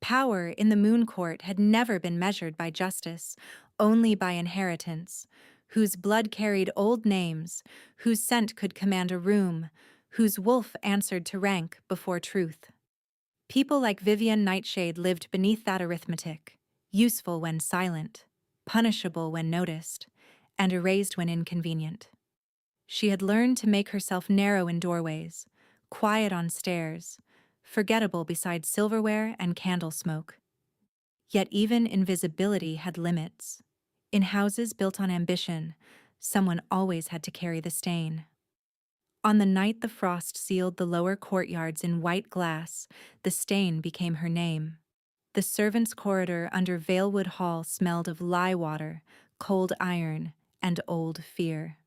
Power in the Moon Court had never been measured by justice, only by inheritance, whose blood carried old names, whose scent could command a room, whose wolf answered to rank before truth. People like Vivian Nightshade lived beneath that arithmetic, useful when silent, punishable when noticed, and erased when inconvenient. She had learned to make herself narrow in doorways, quiet on stairs, forgettable beside silverware and candle smoke. Yet even invisibility had limits. In houses built on ambition, someone always had to carry the stain. On the night the frost sealed the lower courtyards in white glass, the stain became her name. The servants' corridor under Valewood Hall smelled of lye water, cold iron, and old fear.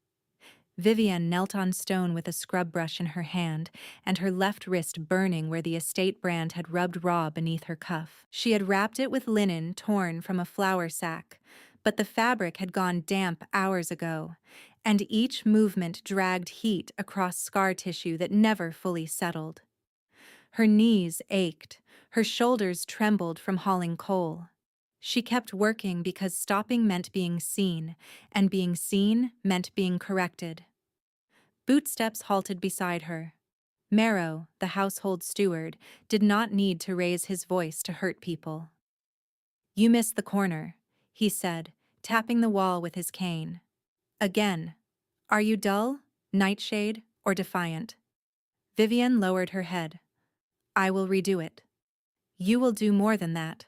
Vivian knelt on stone with a scrub brush in her hand and her left wrist burning where the estate brand had rubbed raw beneath her cuff. She had wrapped it with linen torn from a flour sack, but the fabric had gone damp hours ago, and each movement dragged heat across scar tissue that never fully settled. Her knees ached, her shoulders trembled from hauling coal. She kept working because stopping meant being seen, and being seen meant being corrected. Bootsteps halted beside her. Marrow, the household steward, did not need to raise his voice to hurt people. "You missed the corner," he said, tapping the wall with his cane. "Again. Are you dull, Nightshade, or defiant?" Vivian lowered her head. "I will redo it." "You will do more than that."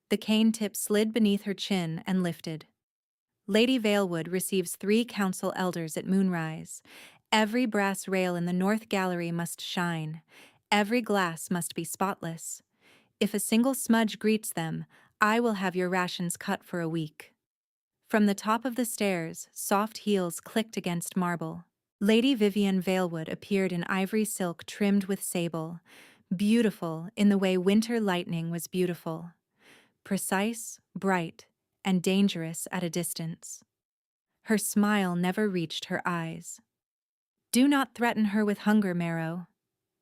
The cane tip slid beneath her chin and lifted. "Lady Valewood receives 3 council elders at moonrise. Every brass rail in the north gallery must shine. Every glass must be spotless. If a single smudge greets them, I will have your rations cut for a week." From the top of the stairs, soft heels clicked against marble. Lady Vivian Valewood appeared in ivory silk trimmed with sable, beautiful in the way winter lightning was beautiful. Precise, bright, and dangerous at a distance. Her smile never reached her eyes. "Do not threaten her with hunger, Marrow,"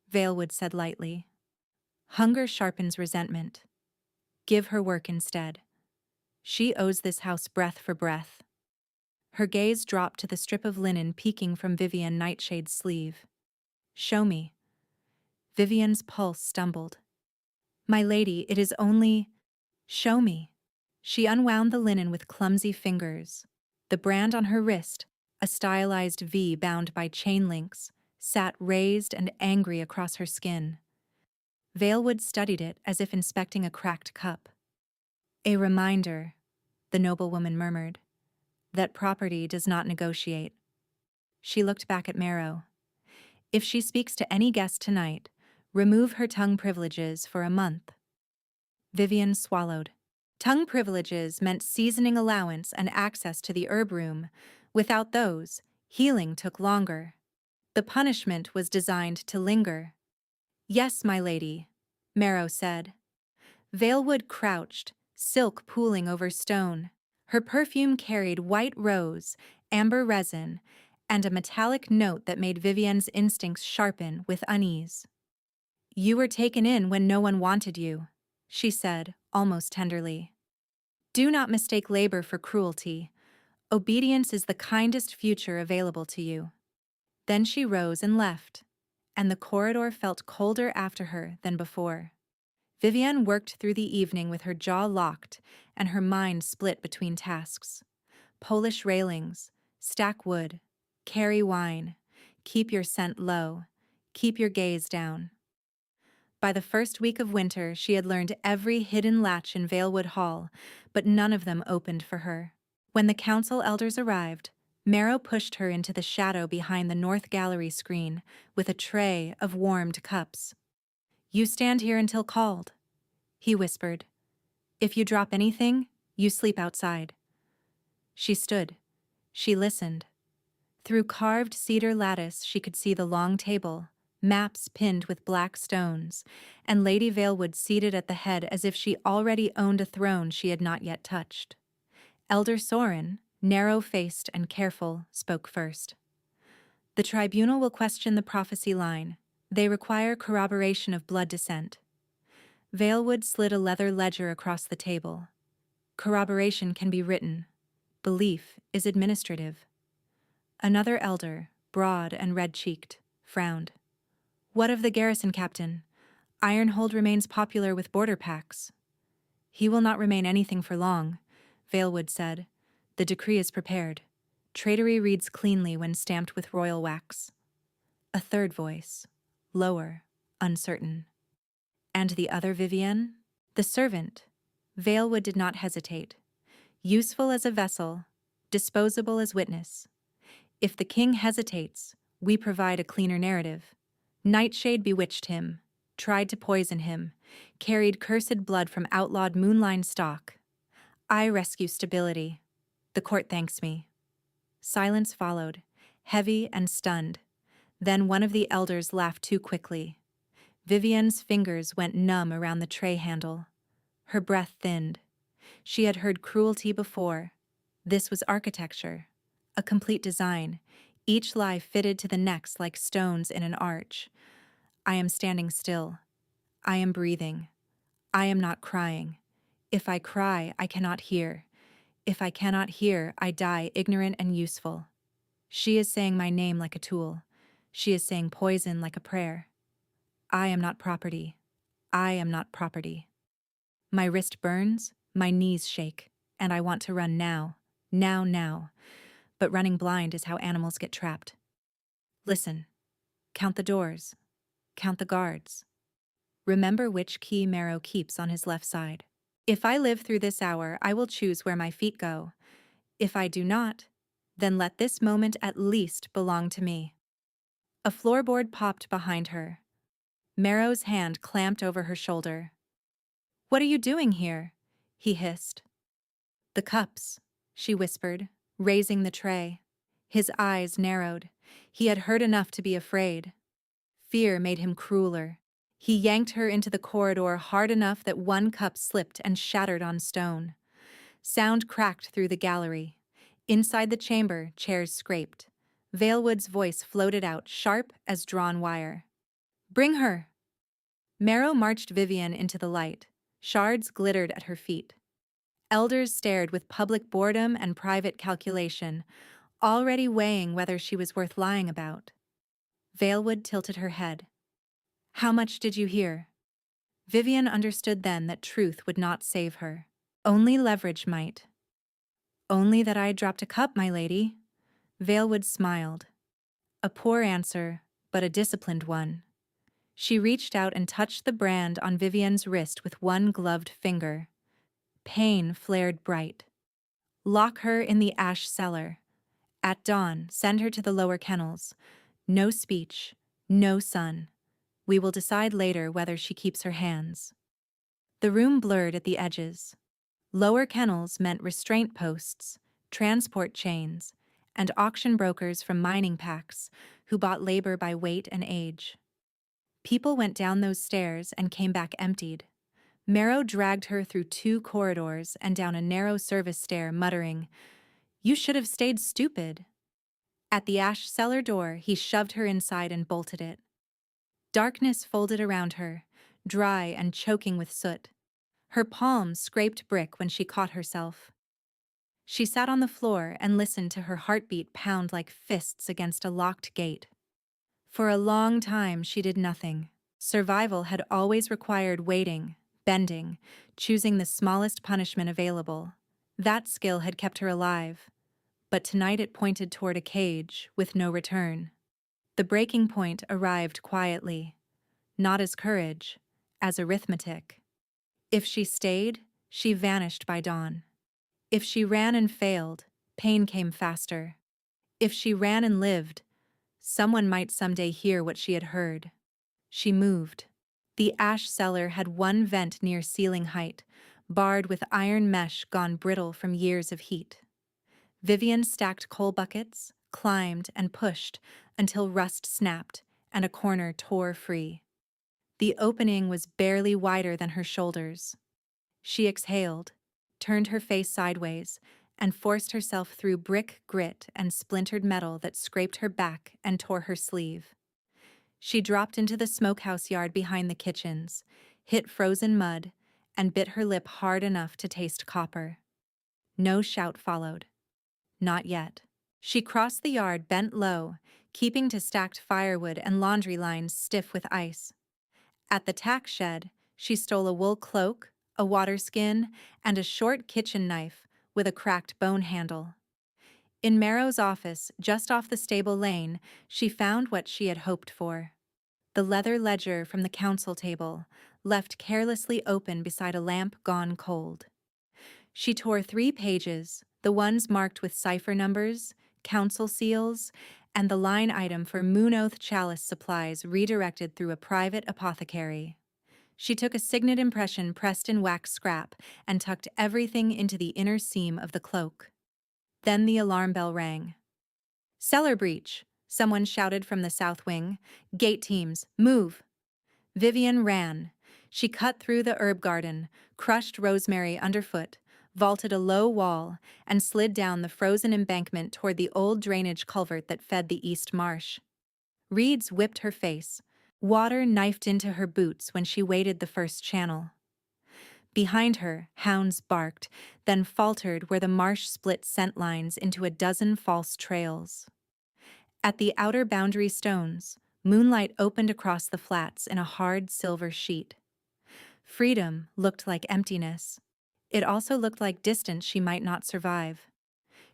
Valewood said lightly. "Hunger sharpens resentment. Give her work instead. She owes this house breath for breath." Her gaze dropped to the strip of linen peeking from Vivian Nightshade's sleeve. "Show me." Vivian's pulse stumbled. "My lady, it is only—" "Show me." She unwound the linen with clumsy fingers. The brand on her wrist, a stylized V bound by chain links, sat raised and angry across her skin. Valewood studied it as if inspecting a cracked cup. "A reminder," the noblewoman murmured, "that property does not negotiate." She looked back at Marrow. "If she speaks to any guest tonight, remove her tongue privileges for a month." Vivian swallowed. Tongue privileges meant seasoning allowance and access to the herb room. Without those, healing took longer. The punishment was designed to linger. "Yes, my lady," Marrow said. Valewood crouched, silk pooling over stone. Her perfume carried white rose, amber resin, and a metallic note that made Vivian's instincts sharpen with unease. "You were taken in when no one wanted you," she said, almost tenderly. "Do not mistake labor for cruelty. Obedience is the kindest future available to you." Then she rose and left, and the corridor felt colder after her than before. Vivian worked through the evening with her jaw locked and her mind split between tasks. Polish railings, stack wood, carry wine, keep your scent low, keep your gaze down. By the first week of winter, she had learned every hidden latch in Valewood Hall, but none of them opened for her. When the council elders arrived, Marrow pushed her into the shadow behind the north gallery screen with a tray of warmed cups. "You stand here until called," he whispered. "If you drop anything, you sleep outside." She stood. She listened. Through carved cedar lattice she could see the long table, maps pinned with black stones, and Lady Valewood seated at the head as if she already owned a throne she had not yet touched. Elder Soren, narrow-faced and careful, spoke first. "The tribunal will question the prophecy line. They require corroboration of blood descent." Valewood slid a leather ledger across the table. Corroboration can be written. Belief is administrative. Another elder, broad and red-cheeked, frowned. What of the garrison captain? Ironhold remains popular with border packs. He will not remain anything for long, Valewood said. The decree is prepared. Traitory reads cleanly when stamped with royal wax. A third voice, lower, uncertain. And the other Vivienne? The servant. Valewood did not hesitate. Useful as a vessel, disposable as witness. If the king hesitates, we provide a cleaner narrative. Nightshade bewitched him, tried to poison him, carried cursed blood from outlawed Moonline stock. I rescue stability. The court thanks me. Silence followed, heavy and stunned. Then one of the elders laughed too quickly. Vivienne's fingers went numb around the tray handle. Her breath thinned. She had heard cruelty before. This was architecture, a complete design, each lie fitted to the next like stones in an arch. I am standing still. I am breathing. I am not crying. If I cry, I cannot hear. If I cannot hear, I die ignorant and useful. She is saying my name like a tool. She is saying poison like a prayer. I am not property. I am not property. My wrist burns, my knees shake, and I want to run now. Now. But running blind is how animals get trapped. Listen. Count the doors. Count the guards. Remember which key Marrow keeps on his left side. If I live through this hour, I will choose where my feet go. If I do not, then let this moment at least belong to me. A floorboard popped behind her. Marrow's hand clamped over her shoulder. What are you doing here? He hissed. The cups, she whispered, raising the tray. His eyes narrowed. He had heard enough to be afraid. Fear made him crueler. He yanked her into the corridor hard enough that one cup slipped and shattered on stone. Sound cracked through the gallery. Inside the chamber, chairs scraped. Valewood's voice floated out, sharp as drawn wire. Bring her! Marrow marched Vivienne into the light. Shards glittered at her feet. Elders stared with public boredom and private calculation, already weighing whether she was worth lying about. Valewood tilted her head. How much did you hear? Vivienne understood then that truth would not save her. Only leverage might. Only that I had dropped a cup, my lady. Valewood smiled. A poor answer, but a disciplined one. She reached out and touched the brand on Vivienne's wrist with one gloved finger. Pain flared bright. Lock her in the ash cellar. At dawn, send her to the lower kennels. No speech, no sun. We will decide later whether she keeps her hands. The room blurred at the edges. Lower kennels meant restraint posts, transport chains, and auction brokers from mining packs who bought labor by weight and age. People went down those stairs and came back emptied. Marrow dragged her through 2 corridors and down a narrow service stair, muttering, "You should have stayed stupid." At the ash cellar door, he shoved her inside and bolted it. Darkness folded around her, dry and choking with soot. Her palms scraped brick when she caught herself. She sat on the floor and listened to her heartbeat pound like fists against a locked gate. For a long time she did nothing. Survival had always required waiting, bending, choosing the smallest punishment available. That skill had kept her alive. But tonight it pointed toward a cage with no return. The breaking point arrived quietly, not as courage, as arithmetic. If she stayed, she vanished by dawn. If she ran and failed, pain came faster. If she ran and lived, someone might someday hear what she had heard. She moved. The ash cellar had one vent near ceiling height, barred with iron mesh gone brittle from years of heat. Vivienne stacked coal buckets, climbed and pushed until rust snapped and a corner tore free. The opening was barely wider than her shoulders. She exhaled, turned her face sideways, and forced herself through brick grit and splintered metal that scraped her back and tore her sleeve. She dropped into the smokehouse yard behind the kitchens, hit frozen mud, and bit her lip hard enough to taste copper. No shout followed. Not yet. She crossed the yard bent low, keeping to stacked firewood and laundry lines stiff with ice. At the tack shed, she stole a wool cloak, a water skin, and a short kitchen knife with a cracked bone handle. In Marrow's office, just off the stable lane, she found what she had hoped for. The leather ledger from the council table, left carelessly open beside a lamp gone cold. She tore 3 pages, the ones marked with cipher numbers, council seals, and the line item for Moon Oath chalice supplies redirected through a private apothecary. She took a signet impression pressed in wax scrap and tucked everything into the inner seam of the cloak. Then the alarm bell rang. "Cellar breach," someone shouted from the south wing. "Gate teams, move." Vivian ran. She cut through the herb garden, crushed rosemary underfoot, vaulted a low wall, and slid down the frozen embankment toward the old drainage culvert that fed the east marsh. Reeds whipped her face. Water knifed into her boots when she waded the first channel. Behind her, hounds barked, then faltered where the marsh split scent lines into a dozen false trails. At the outer boundary stones, moonlight opened across the flats in a hard silver sheet. Freedom looked like emptiness. It also looked like distance she might not survive.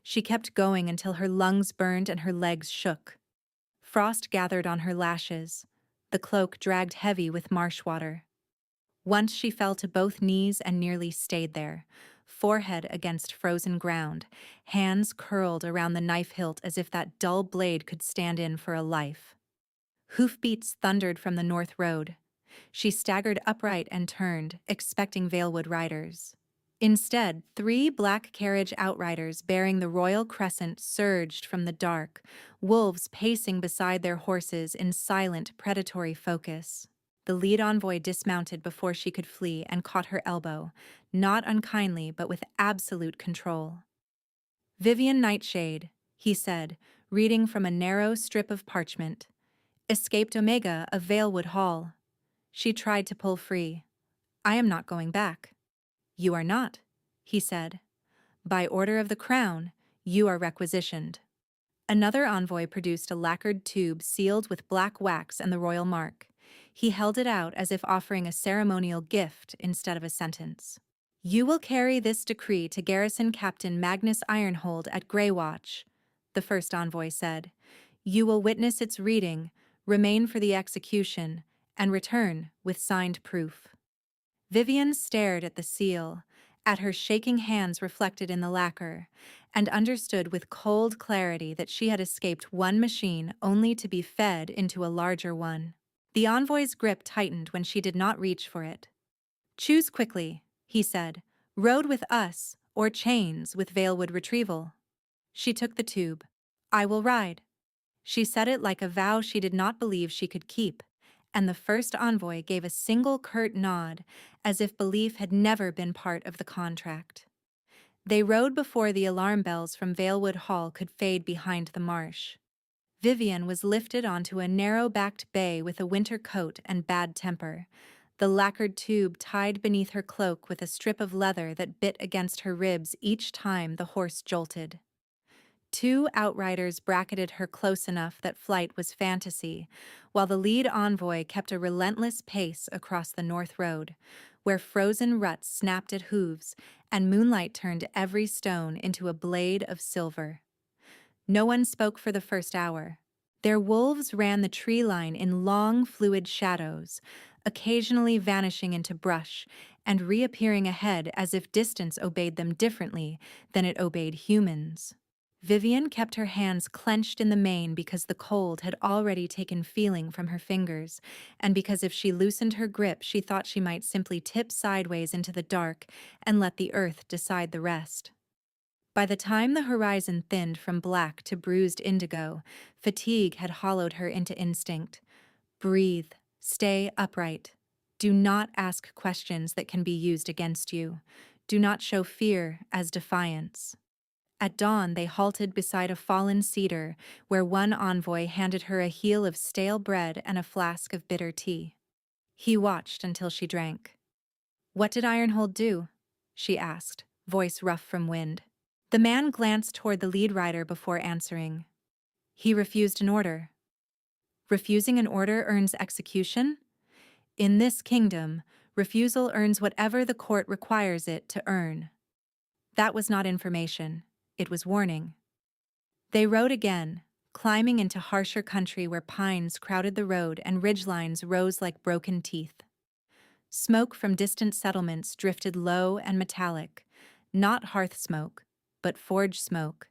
She kept going until her lungs burned and her legs shook. Frost gathered on her lashes. The cloak dragged heavy with marsh water. Once she fell to both knees and nearly stayed there, forehead against frozen ground, hands curled around the knife hilt as if that dull blade could stand in for a life. Hoofbeats thundered from the north road. She staggered upright and turned, expecting Valewood riders. Instead, 3 black carriage outriders bearing the royal crescent surged from the dark, wolves pacing beside their horses in silent, predatory focus. The lead envoy dismounted before she could flee and caught her elbow, not unkindly but with absolute control. "Vivian Nightshade," he said, reading from a narrow strip of parchment. "Escaped Omega of Valewood Hall." She tried to pull free. "I am not going back." "You are not," he said. "By order of the Crown, you are requisitioned." Another envoy produced a lacquered tube sealed with black wax and the royal mark. He held it out as if offering a ceremonial gift instead of a sentence. "You will carry this decree to Garrison Captain Magnus Ironhold at Greywatch," the first envoy said. "You will witness its reading, remain for the execution, and return with signed proof." Vivian stared at the seal, at her shaking hands reflected in the lacquer, and understood with cold clarity that she had escaped one machine only to be fed into a larger one. The envoy's grip tightened when she did not reach for it. "Choose quickly," he said. "Road with us, or chains with Valewood Retrieval." She took the tube. "I will ride." She said it like a vow she did not believe she could keep, and the first envoy gave a single curt nod, as if belief had never been part of the contract. They rode before the alarm bells from Valewood Hall could fade behind the marsh. Vivian was lifted onto a narrow-backed bay with a winter coat and bad temper, the lacquered tube tied beneath her cloak with a strip of leather that bit against her ribs each time the horse jolted. 2 outriders bracketed her close enough that flight was fantasy, while the lead envoy kept a relentless pace across the north road, where frozen ruts snapped at hooves and moonlight turned every stone into a blade of silver. No one spoke for the first hour. Their wolves ran the tree line in long, fluid shadows, occasionally vanishing into brush and reappearing ahead as if distance obeyed them differently than it obeyed humans. Vivian kept her hands clenched in the mane because the cold had already taken feeling from her fingers, and because if she loosened her grip she thought she might simply tip sideways into the dark and let the earth decide the rest. By the time the horizon thinned from black to bruised indigo, fatigue had hollowed her into instinct. Breathe. Stay upright. Do not ask questions that can be used against you. Do not show fear as defiance. At dawn, they halted beside a fallen cedar, where one envoy handed her a heel of stale bread and a flask of bitter tea. He watched until she drank. "What did Ironhold do?" she asked, voice rough from wind. The man glanced toward the lead rider before answering. "He refused an order." "Refusing an order earns execution?" "In this kingdom, refusal earns whatever the court requires it to earn." That was not information. It was warning. They rode again, climbing into harsher country where pines crowded the road and ridgelines rose like broken teeth. Smoke from distant settlements drifted low and metallic, not hearth smoke, but forge smoke,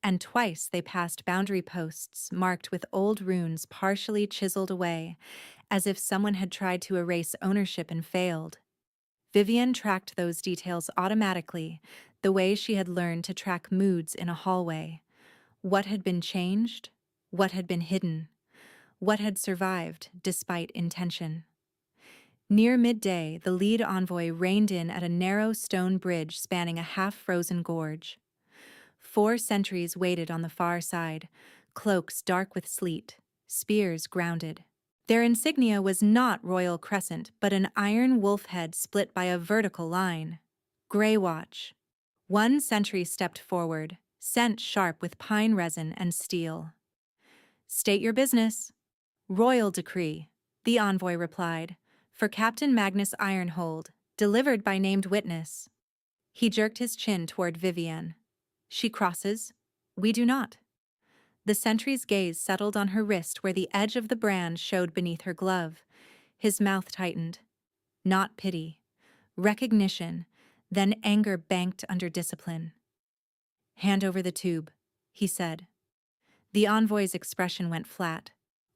and twice they passed boundary posts marked with old runes partially chiseled away, as if someone had tried to erase ownership and failed. Vivian tracked those details automatically, the way she had learned to track moods in a hallway. What had been changed? What had been hidden? What had survived despite intention? Near midday, the lead envoy reined in at a narrow stone bridge spanning a half-frozen gorge. 4 sentries waited on the far side, cloaks dark with sleet, spears grounded. Their insignia was not Royal Crescent, but an iron wolf head split by a vertical line. Grey Watch. One sentry stepped forward, scent sharp with pine resin and steel. "State your business." "Royal decree," the envoy replied, "for Captain Magnus Ironhold, delivered by named witness." He jerked his chin toward Vivienne. "She crosses. We do not." The sentry's gaze settled on her wrist where the edge of the brand showed beneath her glove. His mouth tightened. Not pity. Recognition, then anger banked under discipline. "Hand over the tube," he said. The envoy's expression went flat.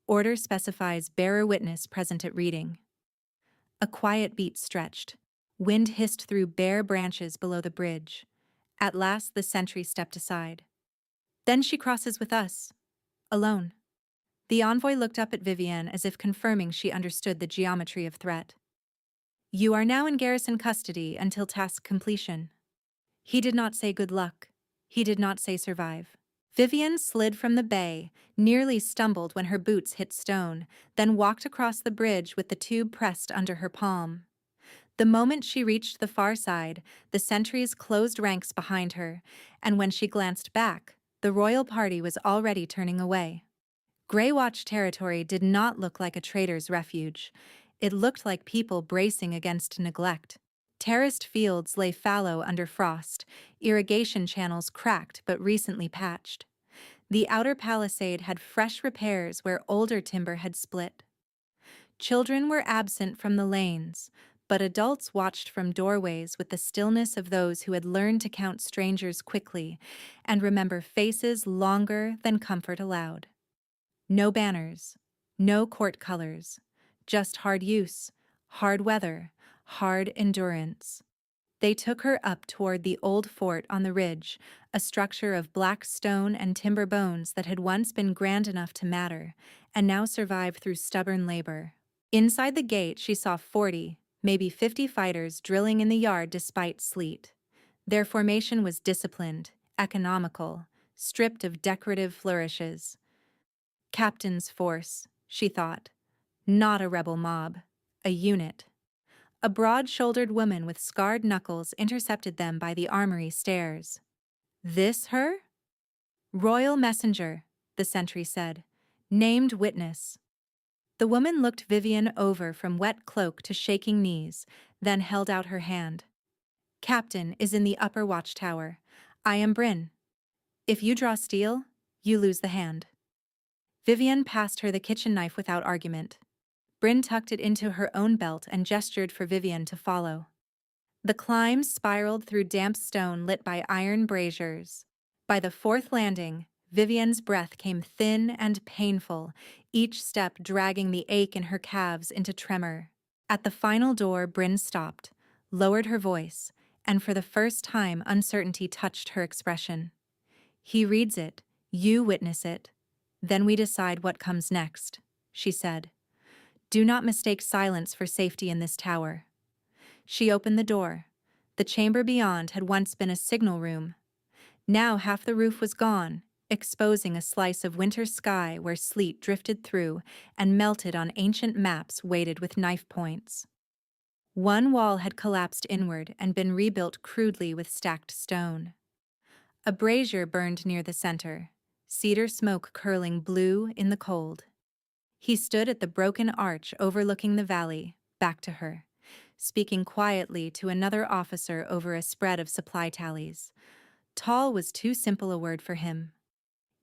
"Order specifies bearer witness present at reading." A quiet beat stretched. Wind hissed through bare branches below the bridge. At last the sentry stepped aside. "Then she crosses with us. Alone." The envoy looked up at Vivienne as if confirming she understood the geometry of threat. "You are now in garrison custody until task completion." He did not say good luck. He did not say survive. Vivienne slid from the bay, nearly stumbled when her boots hit stone, then walked across the bridge with the tube pressed under her palm. The moment she reached the far side, the sentries closed ranks behind her, and when she glanced back, the royal party was already turning away. Grey Watch territory did not look like a trader's refuge. It looked like people bracing against neglect. Terraced fields lay fallow under frost, irrigation channels cracked but recently patched. The outer palisade had fresh repairs where older timber had split. Children were absent from the lanes, but adults watched from doorways with the stillness of those who had learned to count strangers quickly and remember faces longer than comfort allowed. No banners, no court colors, just hard use, hard weather, hard endurance. They took her up toward the old fort on the ridge, a structure of black stone and timber bones that had once been grand enough to matter, and now survived through stubborn labor. Inside the gate she saw 40, maybe 50 fighters drilling in the yard despite sleet. Their formation was disciplined, economical, stripped of decorative flourishes. Captain's force, she thought. Not a rebel mob. A unit. A broad-shouldered woman with scarred knuckles intercepted them by the armory stairs. "This her?" "Royal messenger," the sentry said. "Named witness." The woman looked Vivienne over from wet cloak to shaking knees, then held out her hand. "Captain is in the upper watchtower. I am Bryn. If you draw steel, you lose the hand." Vivienne passed her the kitchen knife without argument. Bryn tucked it into her own belt and gestured for Vivienne to follow. The climb spiraled through damp stone lit by iron braziers. By the 4th landing, Vivienne's breath came thin and painful, each step dragging the ache in her calves into tremor. At the final door, Bryn stopped, lowered her voice, and for the first time uncertainty touched her expression. "He reads it, you witness it. Then we decide what comes next," she said. "Do not mistake silence for safety in this tower." She opened the door. The chamber beyond had once been a signal room. Now half the roof was gone, exposing a slice of winter sky where sleet drifted through and melted on ancient maps weighted with knife points. One wall had collapsed inward and been rebuilt crudely with stacked stone. A brazier burned near the center, cedar smoke curling blue in the cold. He stood at the broken arch overlooking the valley, back to her, speaking quietly to another officer over a spread of supply tallies. Tall was too simple a word for him.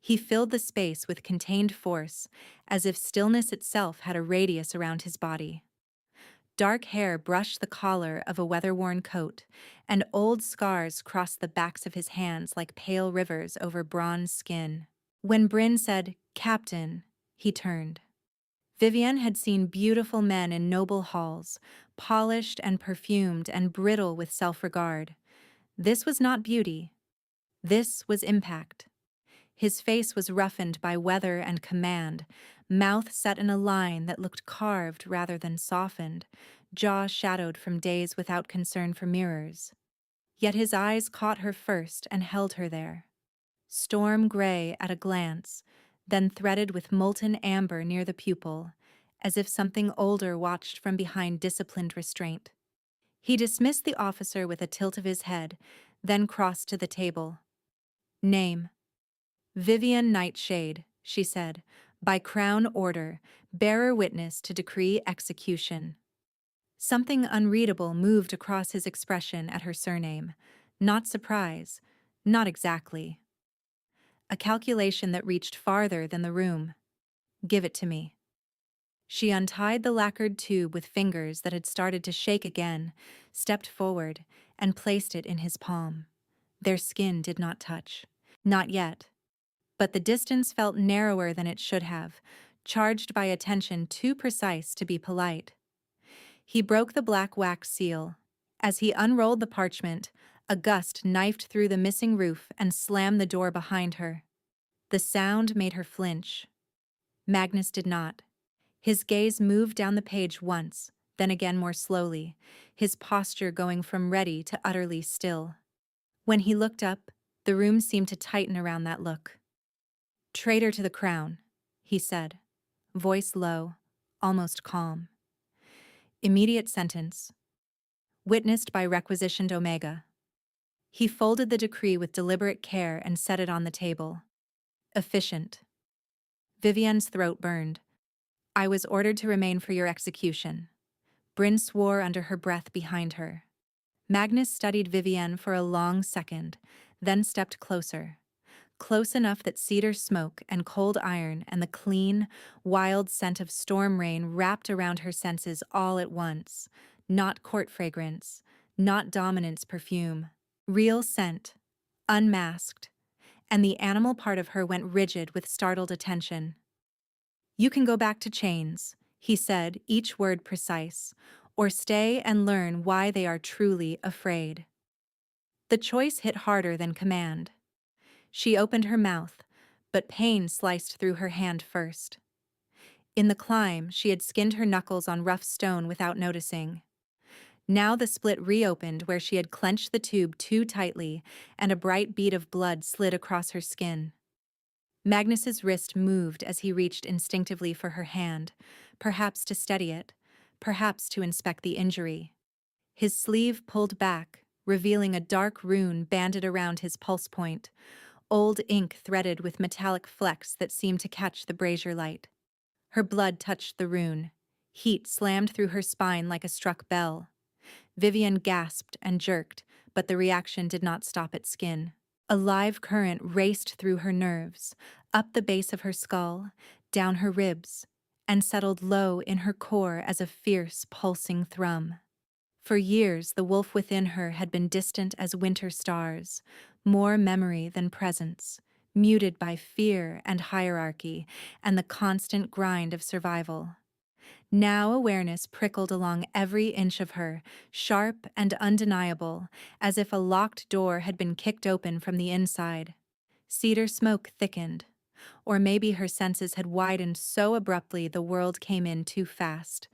He filled the space with contained force, as if stillness itself had a radius around his body. Dark hair brushed the collar of a weather-worn coat, and old scars crossed the backs of his hands like pale rivers over bronze skin. When Bryn said, "Captain," he turned. Vivienne had seen beautiful men in noble halls, polished and perfumed and brittle with self-regard. This was not beauty. This was impact. His face was roughened by weather and command, mouth set in a line that looked carved rather than softened, jaw shadowed from days without concern for mirrors. Yet his eyes caught her first and held her there. Storm gray at a glance, then threaded with molten amber near the pupil, as if something older watched from behind disciplined restraint. He dismissed the officer with a tilt of his head, then crossed to the table. "Name." "Vivienne Nightshade," she said, "by crown order, bearer witness to decree execution." Something unreadable moved across his expression at her surname. Not surprise, not exactly. A calculation that reached farther than the room. "Give it to me." She untied the lacquered tube with fingers that had started to shake again, stepped forward, and placed it in his palm. Their skin did not touch. Not yet. But the distance felt narrower than it should have, charged by attention too precise to be polite. He broke the black wax seal. As he unrolled the parchment, a gust knifed through the missing roof and slammed the door behind her. The sound made her flinch. Magnus did not. His gaze moved down the page once, then again more slowly, his posture going from ready to utterly still. When he looked up, the room seemed to tighten around that look. "Traitor to the crown," he said, voice low, almost calm. Immediate sentence. Witnessed by requisitioned Omega. He folded the decree with deliberate care and set it on the table. Efficient. Vivienne's throat burned. "I was ordered to remain for your execution." Bryn swore under her breath behind her. Magnus studied Vivienne for a long second, then stepped closer. Close enough that cedar smoke and cold iron and the clean, wild scent of storm rain wrapped around her senses all at once. Not court fragrance, not dominance perfume. Real scent, unmasked, and the animal part of her went rigid with startled attention. "You can go back to chains," he said, each word precise, "or stay and learn why they are truly afraid." The choice hit harder than command. She opened her mouth, but pain sliced through her hand first. In the climb, she had skinned her knuckles on rough stone without noticing. Now the split reopened where she had clenched the tube too tightly, and a bright bead of blood slid across her skin. Magnus's wrist moved as he reached instinctively for her hand, perhaps to steady it, perhaps to inspect the injury. His sleeve pulled back, revealing a dark rune banded around his pulse point, old ink threaded with metallic flecks that seemed to catch the brazier light. Her blood touched the rune. Heat slammed through her spine like a struck bell. Vivienne gasped and jerked, but the reaction did not stop at skin. A live current raced through her nerves, up the base of her skull, down her ribs, and settled low in her core as a fierce, pulsing thrum. For years, the wolf within her had been distant as winter stars, more memory than presence, muted by fear and hierarchy and the constant grind of survival. Now awareness prickled along every inch of her, sharp and undeniable, as if a locked door had been kicked open from the inside. Cedar smoke thickened, or maybe her senses had widened so abruptly the world came in too fast.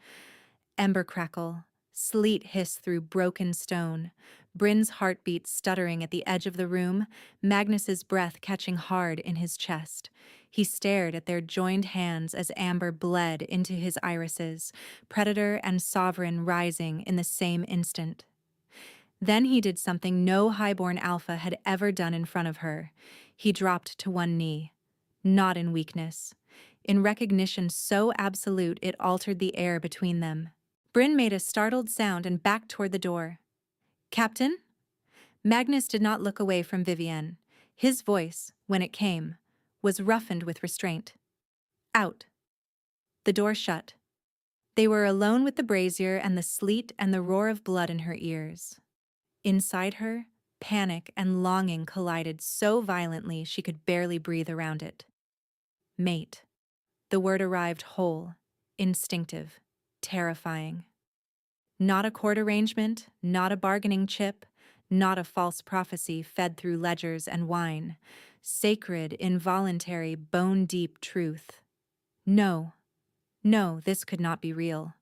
Ember crackle, sleet hiss through broken stone, Bryn's heartbeat stuttering at the edge of the room, Magnus's breath catching hard in his chest. He stared at their joined hands as amber bled into his irises, predator and sovereign rising in the same instant. Then he did something no highborn alpha had ever done in front of her. He dropped to one knee. Not in weakness. In recognition so absolute it altered the air between them. Bryn made a startled sound and backed toward the door. "Captain?" Magnus did not look away from Vivienne. His voice, when it came, was roughened with restraint. "Out." The door shut. They were alone with the brazier and the sleet and the roar of blood in her ears. Inside her, panic and longing collided so violently she could barely breathe around it. Mate. The word arrived whole, instinctive, terrifying. Not a court arrangement, not a bargaining chip, not a false prophecy fed through ledgers and wine. Sacred, involuntary, bone-deep truth. No, no, this could not be real.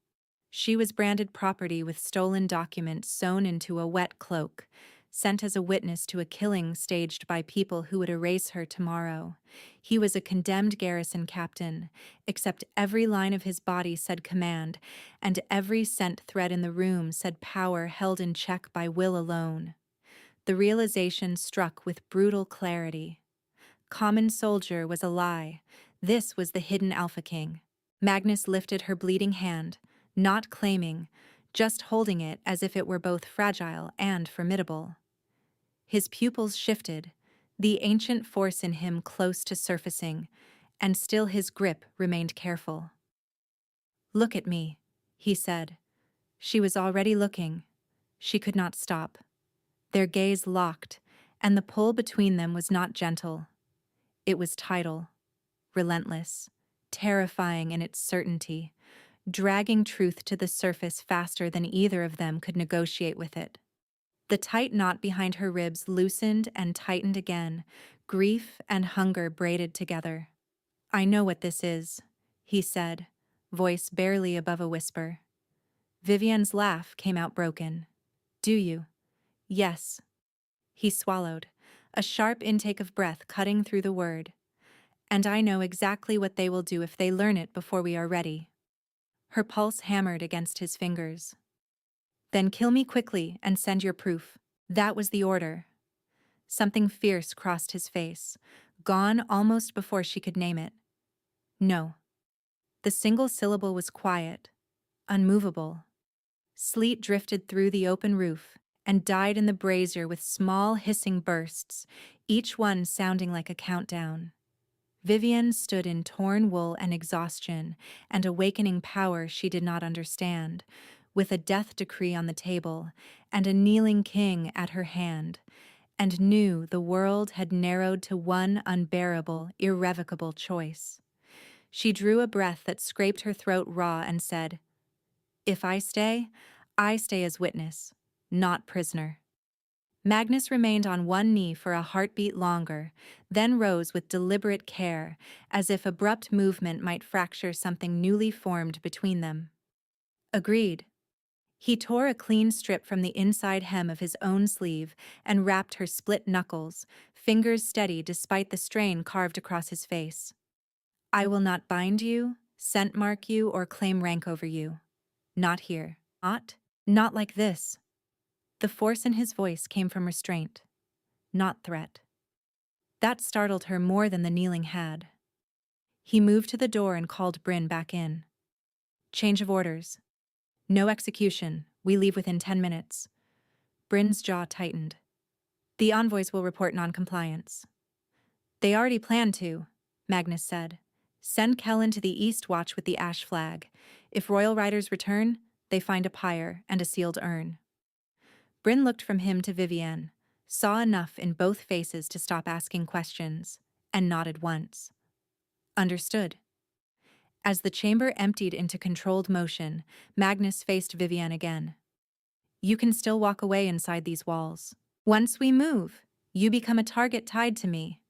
She was branded property with stolen documents sewn into a wet cloak, sent as a witness to a killing staged by people who would erase her tomorrow. He was a condemned garrison captain, except every line of his body said command, and every scent thread in the room said power held in check by will alone. The realization struck with brutal clarity. Common soldier was a lie. This was the hidden Alpha King. Magnus lifted her bleeding hand, not claiming, just holding it as if it were both fragile and formidable. His pupils shifted, the ancient force in him close to surfacing, and still his grip remained careful. "Look at me," he said. She was already looking. She could not stop. Their gaze locked, and the pull between them was not gentle. It was tidal, relentless, terrifying in its certainty, dragging truth to the surface faster than either of them could negotiate with it. The tight knot behind her ribs loosened and tightened again, grief and hunger braided together. "I know what this is," he said, voice barely above a whisper. Vivienne's laugh came out broken. "Do you?" "Yes." He swallowed, a sharp intake of breath cutting through the word. "And I know exactly what they will do if they learn it before we are ready." Her pulse hammered against his fingers. "Then kill me quickly and send your proof." That was the order. Something fierce crossed his face, gone almost before she could name it. "No." The single syllable was quiet, unmovable. Sleet drifted through the open roof and died in the brazier with small hissing bursts, each one sounding like a countdown. Vivienne stood in torn wool and exhaustion, and awakening power she did not understand, with a death decree on the table and a kneeling king at her hand, and knew the world had narrowed to one unbearable, irrevocable choice. She drew a breath that scraped her throat raw and said, "If I stay as witness, not prisoner." Magnus remained on one knee for a heartbeat longer, then rose with deliberate care, as if abrupt movement might fracture something newly formed between them. "Agreed." He tore a clean strip from the inside hem of his own sleeve and wrapped her split knuckles, fingers steady despite the strain carved across his face. "I will not bind you, scent mark you, or claim rank over you. Not here. Not like this." The force in his voice came from restraint, not threat. That startled her more than the kneeling had. He moved to the door and called Bryn back in. "Change of orders. No execution. We leave within 10 minutes. Bryn's jaw tightened. "The envoys will report noncompliance." "They already planned to," Magnus said. "Send Kellen to the East Watch with the ash flag. If royal riders return, they find a pyre and a sealed urn." Bryn looked from him to Vivienne, saw enough in both faces to stop asking questions, and nodded once. "Understood." As the chamber emptied into controlled motion, Magnus faced Vivienne again. "You can still walk away inside these walls. Once we move, you become a target tied to me."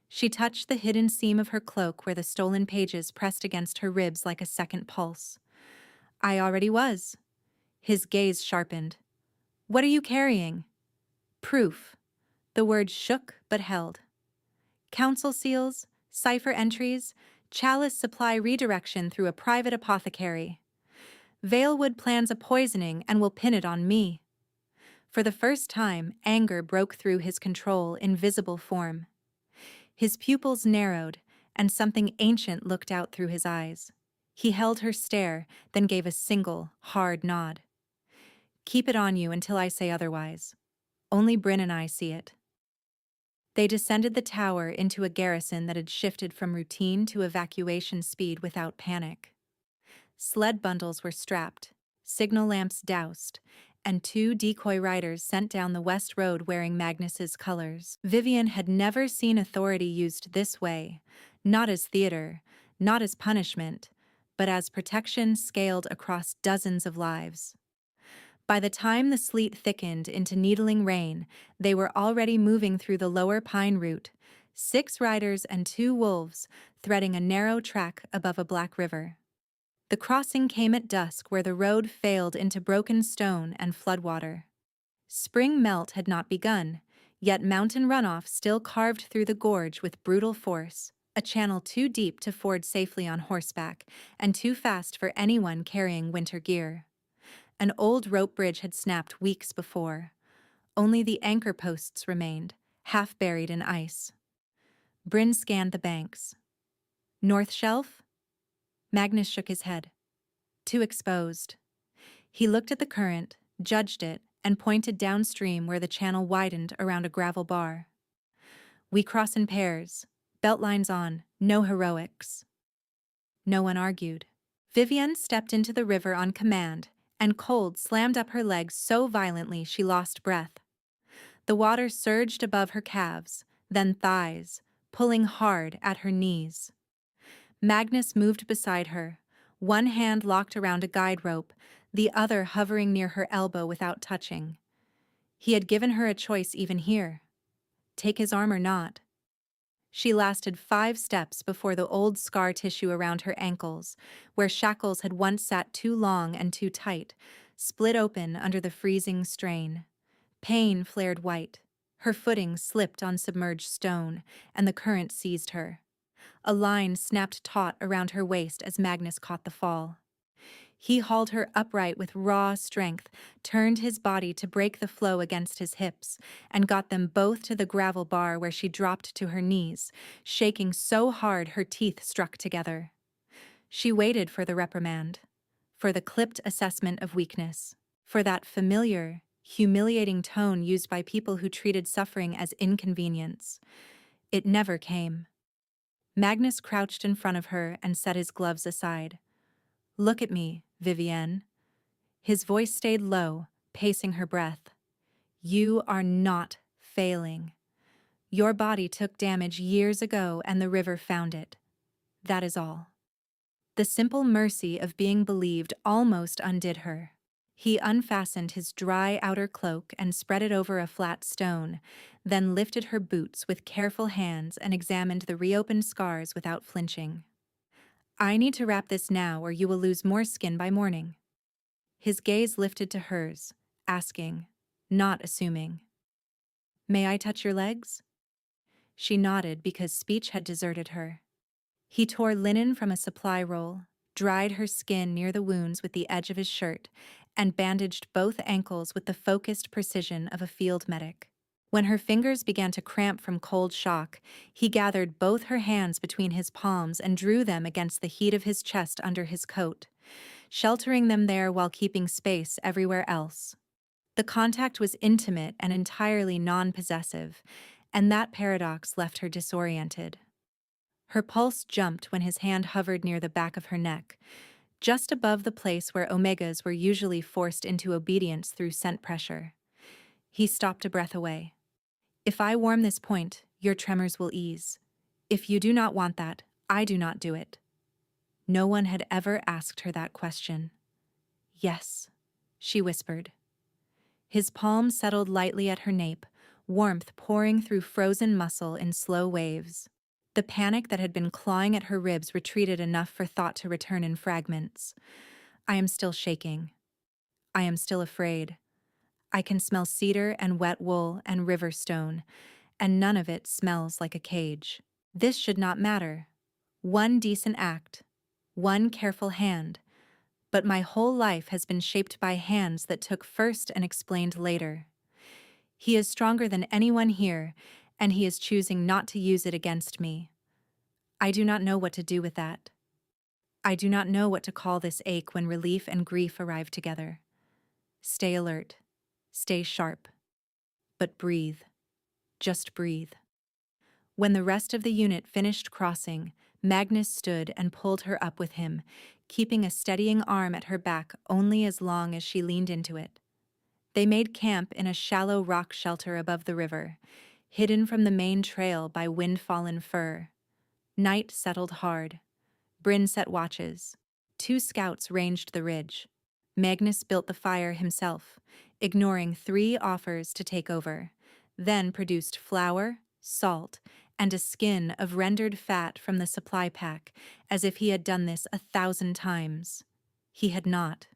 She touched the hidden seam of her cloak where the stolen pages pressed against her ribs like a second pulse. "I already was." His gaze sharpened. "What are you carrying?" Proof. The word shook but held. Council seals, cipher entries, chalice supply redirection through a private apothecary. Valewood plans a poisoning and will pin it on me. For the first time, anger broke through his control in visible form. His pupils narrowed, and something ancient looked out through his eyes. He held her stare, then gave a single, hard nod. Keep it on you until I say otherwise. Only Bryn and I see it. They descended the tower into a garrison that had shifted from routine to evacuation speed without panic. Sled bundles were strapped, signal lamps doused, and 2 decoy riders sent down the west road wearing Magnus's colors. Vivian had never seen authority used this way, not as theater, not as punishment, but as protection scaled across dozens of lives. By the time the sleet thickened into needling rain, they were already moving through the lower pine route, 6 riders and 2 wolves, threading a narrow track above a black river. The crossing came at dusk where the road failed into broken stone and floodwater. Spring melt had not begun, yet mountain runoff still carved through the gorge with brutal force, a channel too deep to ford safely on horseback and too fast for anyone carrying winter gear. An old rope bridge had snapped weeks before. Only the anchor posts remained, half buried in ice. Bryn scanned the banks. North Shelf? Magnus shook his head. Too exposed. He looked at the current, judged it, and pointed downstream where the channel widened around a gravel bar. We cross in pairs, belt lines on, no heroics. No one argued. Vivian stepped into the river on command, and cold slammed up her legs so violently she lost breath. The water surged above her calves, then thighs, pulling hard at her knees. Magnus moved beside her, one hand locked around a guide rope, the other hovering near her elbow without touching. He had given her a choice even here. Take his arm or not. She lasted 5 steps before the old scar tissue around her ankles, where shackles had once sat too long and too tight, split open under the freezing strain. Pain flared white. Her footing slipped on submerged stone, and the current seized her. A line snapped taut around her waist as Magnus caught the fall. He hauled her upright with raw strength, turned his body to break the flow against his hips, and got them both to the gravel bar where she dropped to her knees, shaking so hard her teeth struck together. She waited for the reprimand, for the clipped assessment of weakness, for that familiar, humiliating tone used by people who treated suffering as inconvenience. It never came. Magnus crouched in front of her and set his gloves aside. Look at me, Vivienne. His voice stayed low, pacing her breath. You are not failing. Your body took damage years ago and the river found it. That is all. The simple mercy of being believed almost undid her. He unfastened his dry outer cloak and spread it over a flat stone, then lifted her boots with careful hands and examined the reopened scars without flinching. I need to wrap this now or you will lose more skin by morning. His gaze lifted to hers, asking, not assuming. May I touch your legs? She nodded because speech had deserted her. He tore linen from a supply roll, dried her skin near the wounds with the edge of his shirt, and bandaged both ankles with the focused precision of a field medic. When her fingers began to cramp from cold shock, he gathered both her hands between his palms and drew them against the heat of his chest under his coat, sheltering them there while keeping space everywhere else. The contact was intimate and entirely non-possessive, and that paradox left her disoriented. Her pulse jumped when his hand hovered near the back of her neck, just above the place where omegas were usually forced into obedience through scent pressure. He stopped a breath away. If I warm this point, your tremors will ease. If you do not want that, I do not do it. No one had ever asked her that question. Yes, she whispered. His palm settled lightly at her nape, warmth pouring through frozen muscle in slow waves. The panic that had been clawing at her ribs retreated enough for thought to return in fragments. I am still shaking. I am still afraid. I can smell cedar and wet wool and river stone, and none of it smells like a cage. This should not matter. One decent act, one careful hand, but my whole life has been shaped by hands that took first and explained later. He is stronger than anyone here, and he is choosing not to use it against me. I do not know what to do with that. I do not know what to call this ache when relief and grief arrive together. Stay alert. Stay sharp. But breathe. Just breathe. When the rest of the unit finished crossing, Magnus stood and pulled her up with him, keeping a steadying arm at her back only as long as she leaned into it. They made camp in a shallow rock shelter above the river, hidden from the main trail by wind-fallen fir. Night settled hard. Bryn set watches. 2 scouts ranged the ridge. Magnus built the fire himself, ignoring 3 offers to take over, then produced flour, salt, and a skin of rendered fat from the supply pack, as if he had done this 1,000 times. He had not.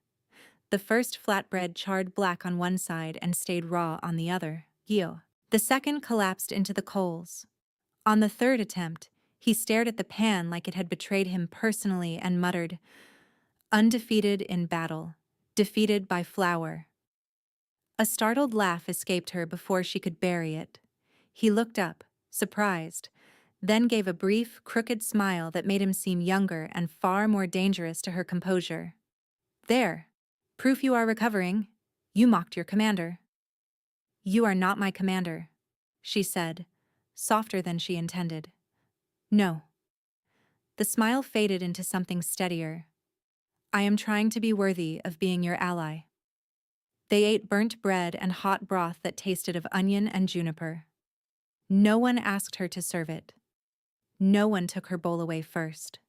The first flatbread charred black on one side and stayed raw on the other. Yo. The second collapsed into the coals. On the third attempt, he stared at the pan like it had betrayed him personally and muttered, "Undefeated in battle, defeated by flour." A startled laugh escaped her before she could bury it. He looked up, surprised, then gave a brief, crooked smile that made him seem younger and far more dangerous to her composure. "There. Proof you are recovering. You mocked your commander." "You are not my commander," she said, softer than she intended. "No." The smile faded into something steadier. "I am trying to be worthy of being your ally." They ate burnt bread and hot broth that tasted of onion and juniper. No one asked her to serve it. No one took her bowl away first.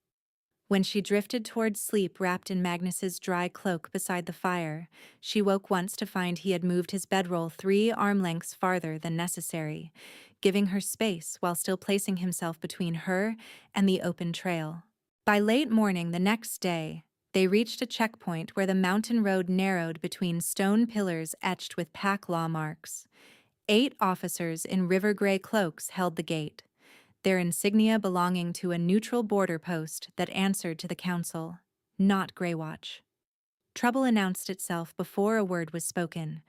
When she drifted toward sleep wrapped in Magnus's dry cloak beside the fire, she woke once to find he had moved his bedroll 3 arm lengths farther than necessary, giving her space while still placing himself between her and the open trail. By late morning the next day, they reached a checkpoint where the mountain road narrowed between stone pillars etched with pack law marks. 8 officers in river-gray cloaks held the gate, their insignia belonging to a neutral border post that answered to the council, not Greywatch. Trouble announced itself before a word was spoken.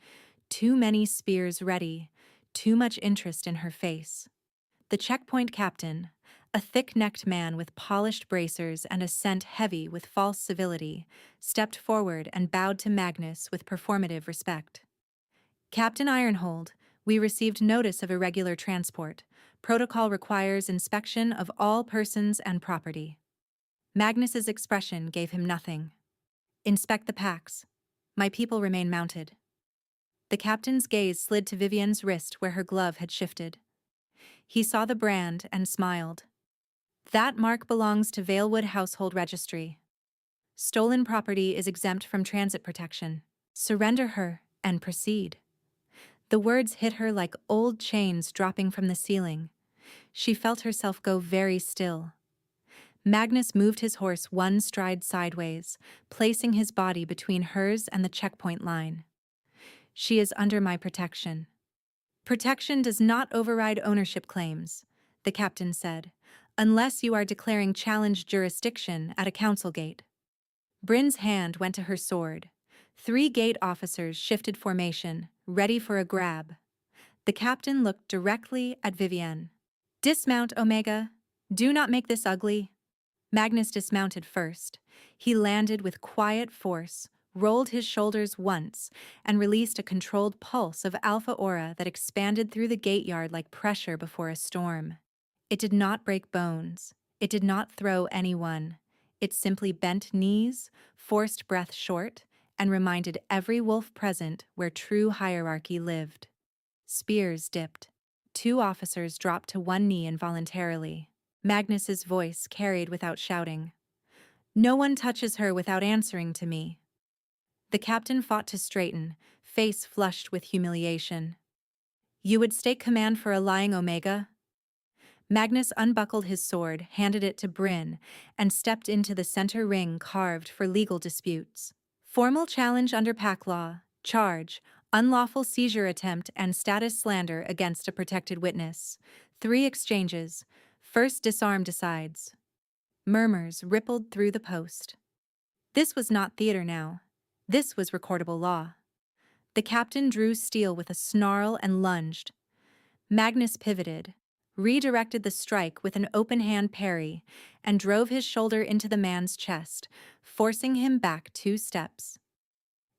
Too many spears ready, too much interest in her face. The checkpoint captain, a thick-necked man with polished bracers and a scent heavy with false civility, stepped forward and bowed to Magnus with performative respect. "Captain Ironhold, we received notice of irregular transport. Protocol requires inspection of all persons and property." Magnus's expression gave him nothing. "Inspect the packs. My people remain mounted." The captain's gaze slid to Vivian's wrist where her glove had shifted. He saw the brand and smiled. "That mark belongs to Valewood Household Registry. Stolen property is exempt from transit protection. Surrender her and proceed." The words hit her like old chains dropping from the ceiling. She felt herself go very still. Magnus moved his horse 1 stride sideways, placing his body between hers and the checkpoint line. "She is under my protection." "Protection does not override ownership claims," the captain said, "unless you are declaring challenge jurisdiction at a council gate." Bryn's hand went to her sword. 3 gate officers shifted formation, ready for a grab. The captain looked directly at Vivienne. "Dismount, Omega. Do not make this ugly." Magnus dismounted first. He landed with quiet force, rolled his shoulders once, and released a controlled pulse of alpha aura that expanded through the gate yard like pressure before a storm. It did not break bones. It did not throw anyone. It simply bent knees, forced breath short, and reminded every wolf present where true hierarchy lived. Spears dipped. 2 officers dropped to one knee involuntarily. Magnus's voice carried without shouting. "No one touches her without answering to me." The captain fought to straighten, face flushed with humiliation. "You would stake command for a lying Omega?" Magnus unbuckled his sword, handed it to Bryn, and stepped into the center ring carved for legal disputes. "Formal challenge under pack law. Charge, unlawful seizure attempt and status slander against a protected witness. 3 exchanges. First disarm decides. Murmurs rippled through the post. This was not theater now. This was recordable law. The captain drew steel with a snarl and lunged. Magnus pivoted, redirected the strike with an open-hand parry, and drove his shoulder into the man's chest, forcing him back 2 steps.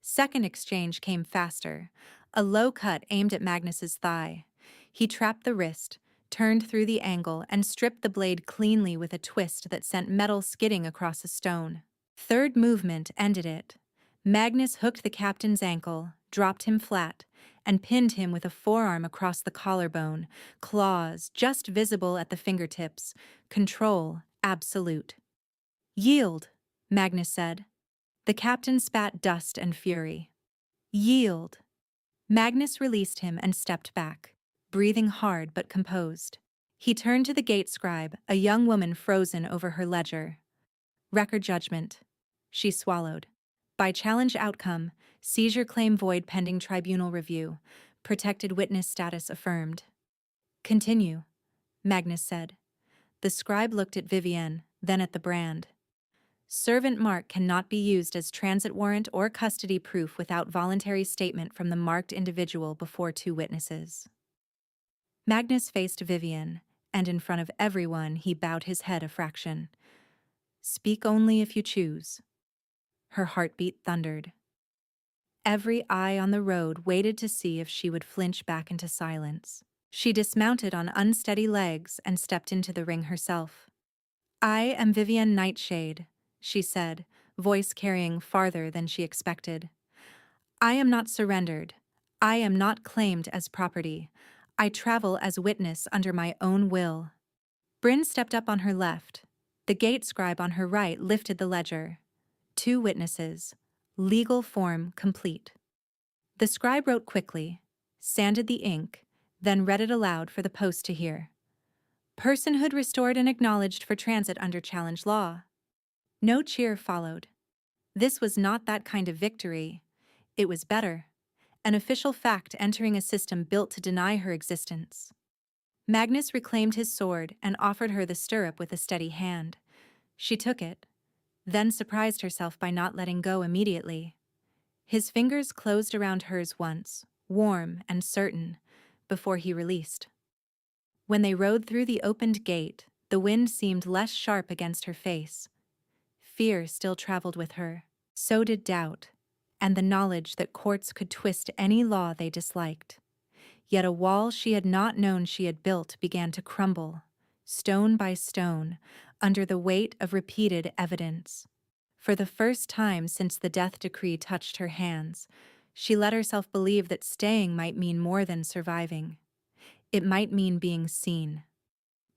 Second exchange came faster, a low cut aimed at Magnus's thigh. He trapped the wrist, turned through the angle, and stripped the blade cleanly with a twist that sent metal skidding across a stone. Third movement ended it. Magnus hooked the captain's ankle, dropped him flat, and pinned him with a forearm across the collarbone, claws just visible at the fingertips, control absolute. "Yield," Magnus said. The captain spat dust and fury. "Yield." Magnus released him and stepped back, breathing hard but composed. He turned to the gate scribe, a young woman frozen over her ledger. "Record judgment." She swallowed. "By challenge outcome, seizure claim void pending tribunal review. Protected witness status affirmed." "Continue," Magnus said. The scribe looked at Vivienne, then at the brand. "Servant mark cannot be used as transit warrant or custody proof without voluntary statement from the marked individual before 2 witnesses." Magnus faced Vivienne, and in front of everyone he bowed his head a fraction. "Speak only if you choose." Her heartbeat thundered. Every eye on the road waited to see if she would flinch back into silence. She dismounted on unsteady legs and stepped into the ring herself. "I am Vivienne Nightshade," she said, voice carrying farther than she expected. "I am not surrendered. I am not claimed as property. I travel as witness under my own will." Bryn stepped up on her left. The gate scribe on her right lifted the ledger. 2 witnesses. Legal form complete. The scribe wrote quickly, sanded the ink, then read it aloud for the post to hear. "Personhood restored and acknowledged for transit under challenge law." No cheer followed. This was not that kind of victory. It was better. An official fact entering a system built to deny her existence. Magnus reclaimed his sword and offered her the stirrup with a steady hand. She took it, then surprised herself by not letting go immediately. His fingers closed around hers once, warm and certain, before he released. When they rode through the opened gate, the wind seemed less sharp against her face. Fear still traveled with her. So did doubt, and the knowledge that courts could twist any law they disliked. Yet a wall she had not known she had built began to crumble, stone by stone, under the weight of repeated evidence. For the first time since the death decree touched her hands, she let herself believe that staying might mean more than surviving. It might mean being seen.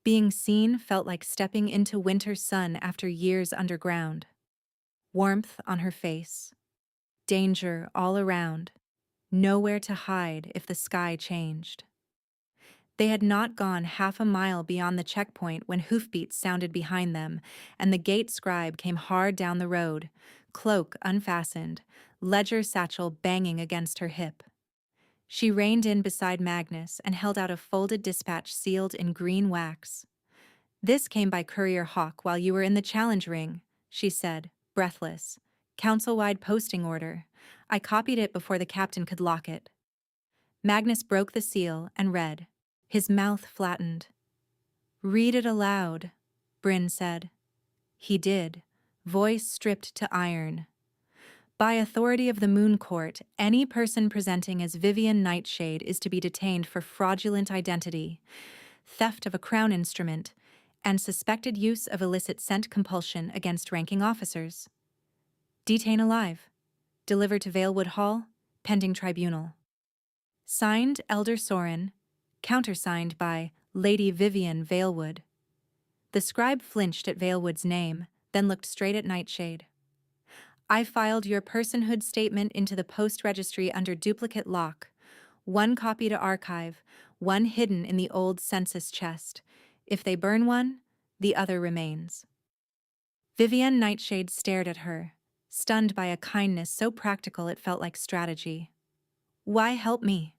Being seen felt like stepping into winter sun after years underground. Warmth on her face. Danger all around. Nowhere to hide if the sky changed. They had not gone half a mile beyond the checkpoint when hoofbeats sounded behind them, and the gate scribe came hard down the road, cloak unfastened, ledger satchel banging against her hip. She reined in beside Magnus and held out a folded dispatch sealed in green wax. "This came by Courier Hawk while you were in the challenge ring," she said, breathless. "Council-wide posting order. I copied it before the captain could lock it." Magnus broke the seal and read. His mouth flattened. "Read it aloud," Bryn said. He did, voice stripped to iron. "By authority of the Moon Court, any person presenting as Vivienne Nightshade is to be detained for fraudulent identity, theft of a crown instrument, and suspected use of illicit scent compulsion against ranking officers. Detain alive. Delivered to Valewood Hall, pending tribunal." Signed Elder Soren, countersigned by Lady Vivienne Valewood. The scribe flinched at Valewood's name, then looked straight at Nightshade. "I filed your personhood statement into the post registry under duplicate lock. 1 copy to archive, 1 hidden in the old census chest. If they burn one, the other remains." Vivienne Nightshade stared at her, stunned by a kindness so practical it felt like strategy. Why help me?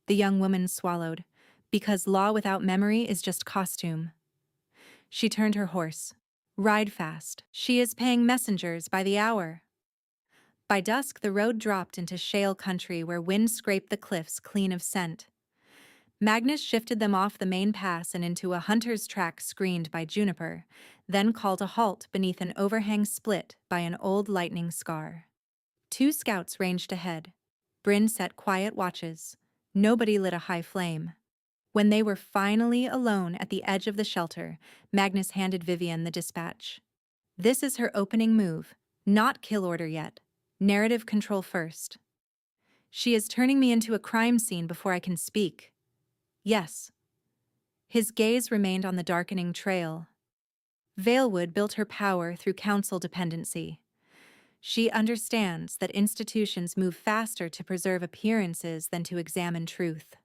The young woman swallowed. Because law without memory is just costume. She turned her horse. Ride fast. She is paying messengers by the hour. By dusk, the road dropped into shale country where wind scraped the cliffs clean of scent. Magnus shifted them off the main pass and into a hunter's track screened by juniper, then called a halt beneath an overhang split by an old lightning scar. 2 scouts ranged ahead. Bryn set quiet watches. Nobody lit a high flame. When they were finally alone at the edge of the shelter, Magnus handed Vivian the dispatch. This is her opening move. Not kill order yet. Narrative control first. She is turning me into a crime scene before I can speak. Yes. His gaze remained on the darkening trail. Valewood built her power through council dependency. She understands that institutions move faster to preserve appearances than to examine truth.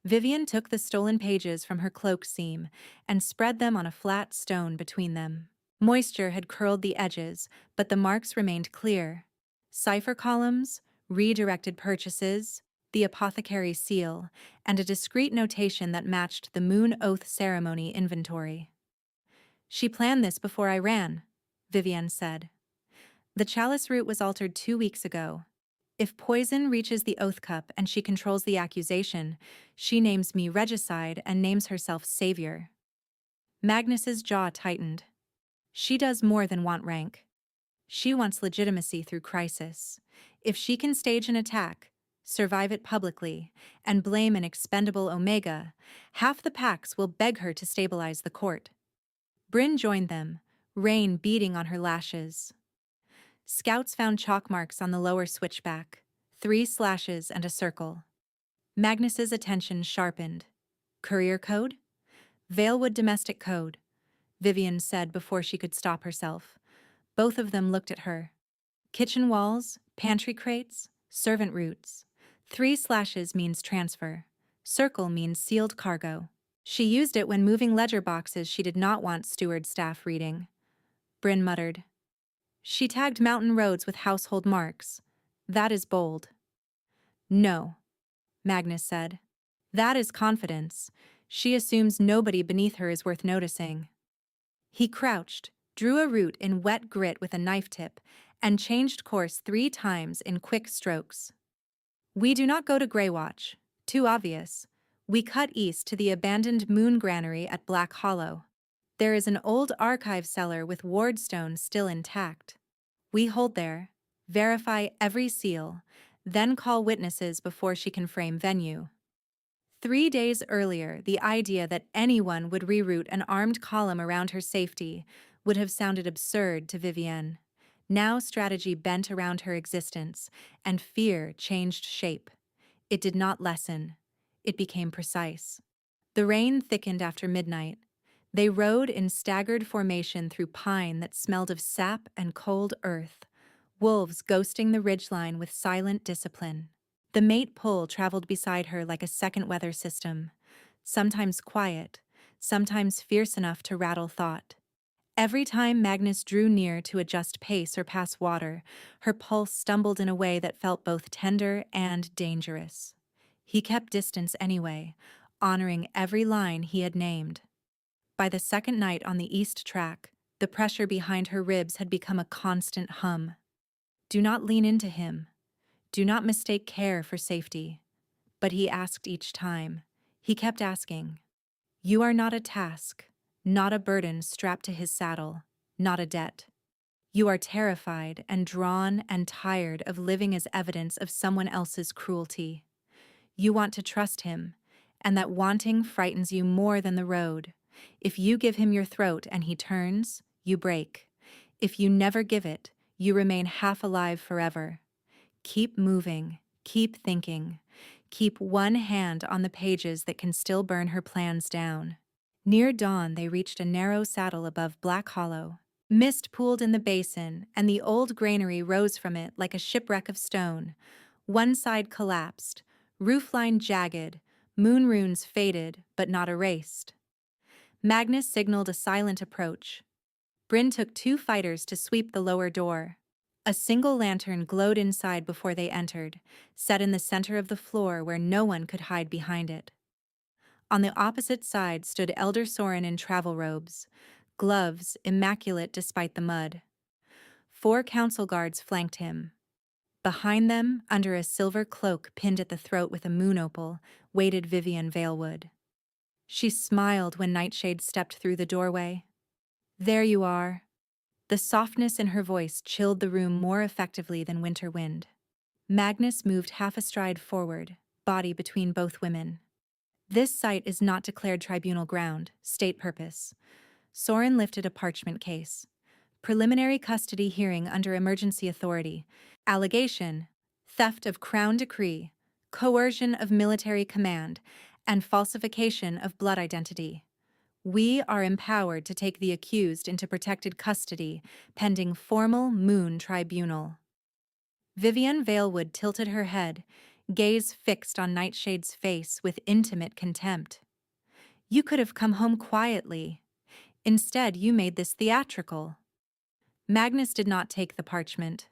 Vivian took the stolen pages from her cloak seam and spread them on a flat stone between them. Moisture had curled the edges, but the marks remained clear. Cipher columns, redirected purchases, the apothecary's seal, and a discreet notation that matched the moon oath ceremony inventory. She planned this before I ran, Vivian said. The chalice route was altered 2 weeks ago. If poison reaches the oath cup and she controls the accusation, she names me regicide and names herself savior. Magnus's jaw tightened. She does more than want rank. She wants legitimacy through crisis. If she can stage an attack, survive it publicly, and blame an expendable Omega, half the packs will beg her to stabilize the court. Bryn joined them, rain beating on her lashes. Scouts found chalk marks on the lower switchback, 3 slashes and a circle. Magnus's attention sharpened. Courier code? Valewood domestic code, Vivian said before she could stop herself. Both of them looked at her. Kitchen walls, pantry crates, servant routes. 3 slashes means transfer. Circle means sealed cargo. She used it when moving ledger boxes she did not want steward staff reading. Bryn muttered. She tagged mountain roads with household marks. That is bold. No, Magnus said. That is confidence. She assumes nobody beneath her is worth noticing. He crouched, drew a route in wet grit with a knife tip, and changed course 3 times in quick strokes. We do not go to Greywatch. Too obvious. We cut east to the abandoned moon granary at Black Hollow. There is an old archive cellar with wardstones still intact. We hold there, verify every seal, then call witnesses before she can frame venue. 3 days earlier, the idea that anyone would reroute an armed column around her safety would have sounded absurd to Vivienne. Now strategy bent around her existence, and fear changed shape. It did not lessen. It became precise. The rain thickened after midnight. They rode in staggered formation through pine that smelled of sap and cold earth, wolves ghosting the ridgeline with silent discipline. The mate pull traveled beside her like a second weather system, sometimes quiet, sometimes fierce enough to rattle thought. Every time Magnus drew near to adjust pace or pass water, her pulse stumbled in a way that felt both tender and dangerous. He kept distance anyway, honoring every line he had named. By the second night on the east track, the pressure behind her ribs had become a constant hum. Do not lean into him. Do not mistake care for safety. But he asked each time. He kept asking. You are not a task, not a burden strapped to his saddle, not a debt. You are terrified and drawn and tired of living as evidence of someone else's cruelty. You want to trust him, and that wanting frightens you more than the road. If you give him your throat and he turns, you break. If you never give it, you remain half alive forever. Keep moving, keep thinking. Keep one hand on the pages that can still burn her plans down. Near dawn, they reached a narrow saddle above Black Hollow. Mist pooled in the basin, and the old granary rose from it like a shipwreck of stone. One side collapsed, roofline jagged, moon runes faded but not erased. Magnus signaled a silent approach. Bryn took 2 fighters to sweep the lower door. A single lantern glowed inside before they entered, set in the center of the floor where no one could hide behind it. On the opposite side stood Elder Soren in travel robes, gloves immaculate despite the mud. 4 council guards flanked him. Behind them, under a silver cloak pinned at the throat with a moon opal, waited Vivian Valewood. She smiled when Nightshade stepped through the doorway. "There you are." The softness in her voice chilled the room more effectively than winter wind. Magnus moved half a stride forward, body between both women. "This site is not declared tribunal ground, state purpose." Soren lifted a parchment case. "Preliminary custody hearing under emergency authority. Allegation: theft of crown decree, coercion of military command, and falsification of blood identity. We are empowered to take the accused into protected custody pending formal Moon Tribunal." Vivian Valewood tilted her head, gaze fixed on Nightshade's face with intimate contempt. "You could have come home quietly. Instead, you made this theatrical." Magnus did not take the parchment.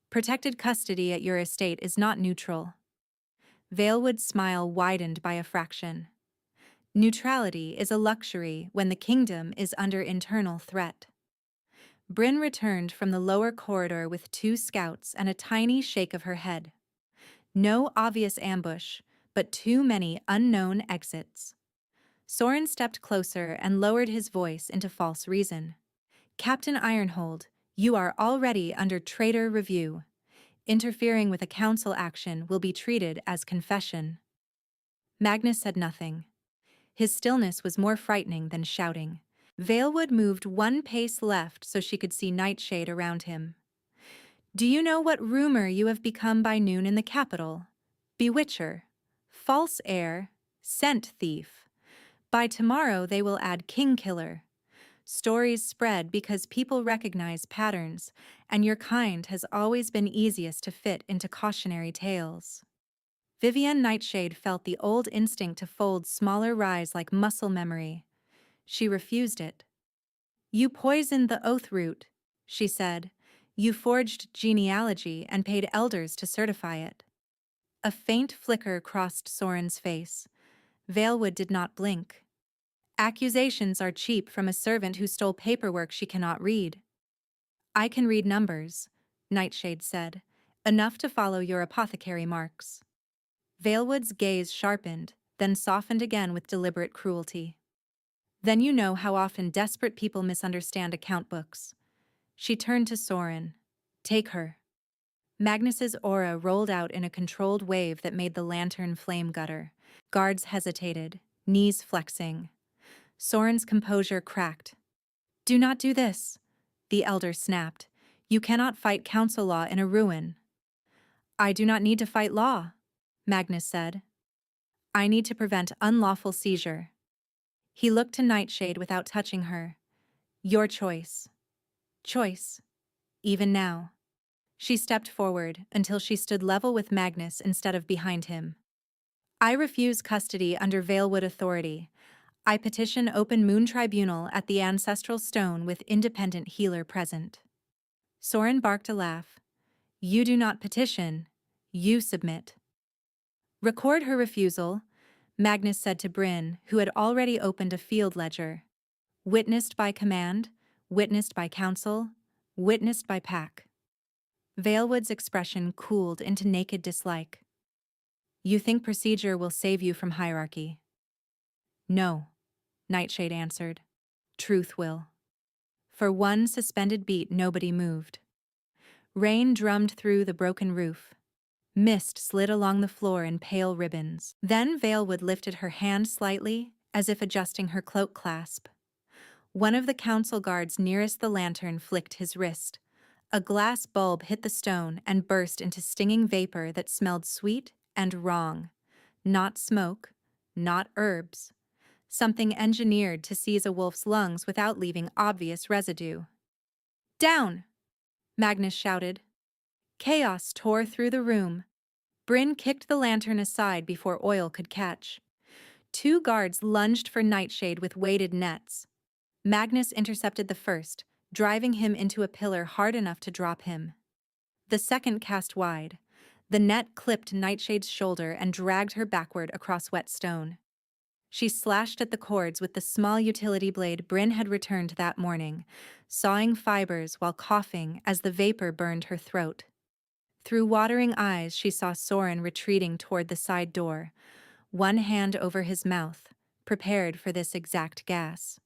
"Protected custody at your estate is not neutral." Valewood's smile widened by a fraction. "Neutrality is a luxury when the kingdom is under internal threat." Bryn returned from the lower corridor with 2 scouts and a tiny shake of her head. No obvious ambush, but too many unknown exits. Soren stepped closer and lowered his voice into false reason. "Captain Ironhold, you are already under traitor review. Interfering with a council action will be treated as confession." Magnus said nothing. His stillness was more frightening than shouting. Valewood moved 1 pace left so she could see Nightshade around him. "Do you know what rumor you have become by noon in the capital? Bewitcher, false heir, scent thief. By tomorrow they will add Kingkiller. Stories spread because people recognize patterns, and your kind has always been easiest to fit into cautionary tales." Vivian Nightshade felt the old instinct to fold smaller rise like muscle memory. She refused it. "You poisoned the oath root," she said. "You forged genealogy and paid elders to certify it." A faint flicker crossed Soren's face. Valewood did not blink. "Accusations are cheap from a servant who stole paperwork she cannot read." "I can read numbers," Nightshade said, "enough to follow your apothecary marks." Valewood's gaze sharpened, then softened again with deliberate cruelty. "Then you know how often desperate people misunderstand account books." She turned to Soren. "Take her." Magnus's aura rolled out in a controlled wave that made the lantern flame gutter. Guards hesitated, knees flexing. Soren's composure cracked. "Do not do this," the elder snapped. "You cannot fight council law in a ruin." "I do not need to fight law," Magnus said. "I need to prevent unlawful seizure." He looked to Nightshade without touching her. "Your choice." Choice. Even now. She stepped forward until she stood level with Magnus instead of behind him. "I refuse custody under Valewood authority. I petition Open Moon Tribunal at the Ancestral Stone with independent healer present." Soren barked a laugh. "You do not petition, you submit." "Record her refusal," Magnus said to Bryn, who had already opened a field ledger. "Witnessed by command, witnessed by council, witnessed by pack." Valewood's expression cooled into naked dislike. "You think procedure will save you from hierarchy?" "No," Nightshade answered. "Truth will." For 1 suspended beat, nobody moved. Rain drummed through the broken roof. Mist slid along the floor in pale ribbons. Then Valewood lifted her hand slightly, as if adjusting her cloak clasp. One of the council guards nearest the lantern flicked his wrist. A glass bulb hit the stone and burst into stinging vapor that smelled sweet and wrong. Not smoke, not herbs. Something engineered to seize a wolf's lungs without leaving obvious residue. "Down!" Magnus shouted. Chaos tore through the room. Bryn kicked the lantern aside before oil could catch. 2 guards lunged for Nightshade with weighted nets. Magnus intercepted the first, driving him into a pillar hard enough to drop him. The second cast wide. The net clipped Nightshade's shoulder and dragged her backward across wet stone. She slashed at the cords with the small utility blade Bryn had returned that morning, sawing fibers while coughing as the vapor burned her throat. Through watering eyes, she saw Soren retreating toward the side door, one hand over his mouth, prepared for this exact gas.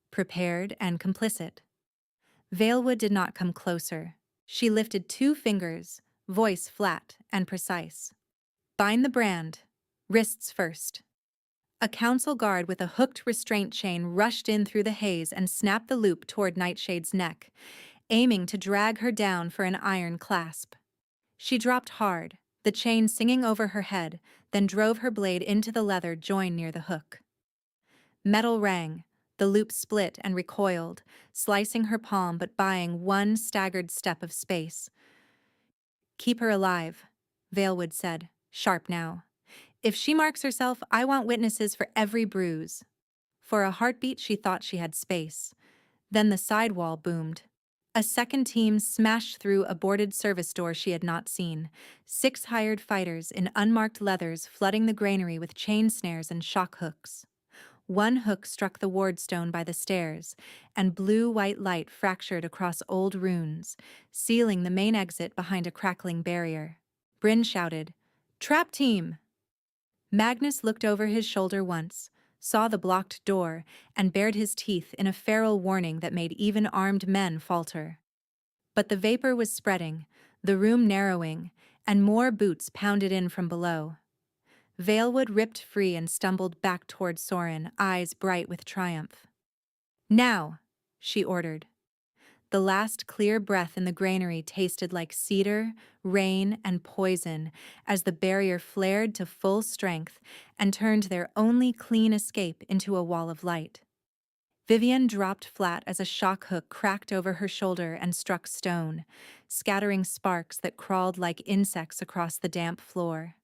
Prepared and complicit. Valewood did not come closer. She lifted 2 fingers, voice flat and precise. Bind the brand, wrists first. A council guard with a hooked restraint chain rushed in through the haze and snapped the loop toward Nightshade's neck, aiming to drag her down for an iron clasp. She dropped hard, the chain singing over her head, then drove her blade into the leather join near the hook. Metal rang, the loop split and recoiled, slicing her palm but buying one staggered step of space. "Keep her alive," Valewood said, sharp now. "If she marks herself, I want witnesses for every bruise." For a heartbeat, she thought she had space. Then the sidewall boomed. A second team smashed through a boarded service door she had not seen, 6 hired fighters in unmarked leathers flooding the granary with chain snares and shock hooks. One hook struck the wardstone by the stairs, and blue-white light fractured across old runes, sealing the main exit behind a crackling barrier. Bryn shouted, "Trap team!" Magnus looked over his shoulder once, saw the blocked door, and bared his teeth in a feral warning that made even armed men falter. But the vapor was spreading, the room narrowing, and more boots pounded in from below. Valewood ripped free and stumbled back toward Soren, eyes bright with triumph. "Now," she ordered. The last clear breath in the granary tasted like cedar, rain, and poison as the barrier flared to full strength and turned their only clean escape into a wall of light. Vivian dropped flat as a shock hook cracked over her shoulder and struck stone, scattering sparks that crawled like insects across the damp floor.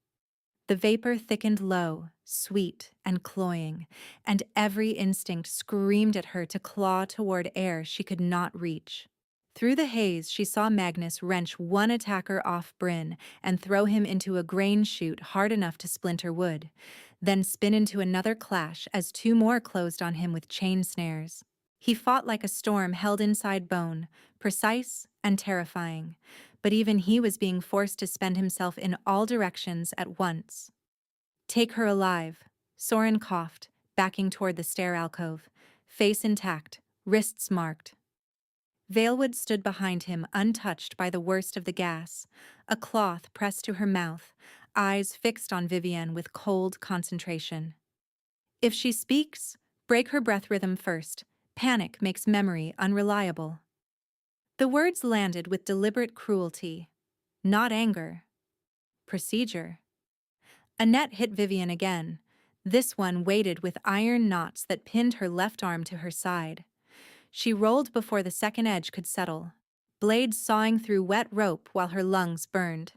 The vapor thickened low, sweet, and cloying, and every instinct screamed at her to claw toward air she could not reach. Through the haze, she saw Magnus wrench one attacker off Bryn and throw him into a grain chute hard enough to splinter wood, then spin into another clash as 2 more closed on him with chain snares. He fought like a storm held inside bone, precise and terrifying, but even he was being forced to spend himself in all directions at once. "Take her alive," Soren coughed, backing toward the stair alcove, face intact, wrists marked. Valewood stood behind him, untouched by the worst of the gas, a cloth pressed to her mouth, eyes fixed on Vivienne with cold concentration. "If she speaks, break her breath rhythm first. Panic makes memory unreliable." The words landed with deliberate cruelty, not anger. Procedure. A net hit Vivian again, this one weighted with iron knots that pinned her left arm to her side. She rolled before the second edge could settle, blade sawing through wet rope while her lungs burned.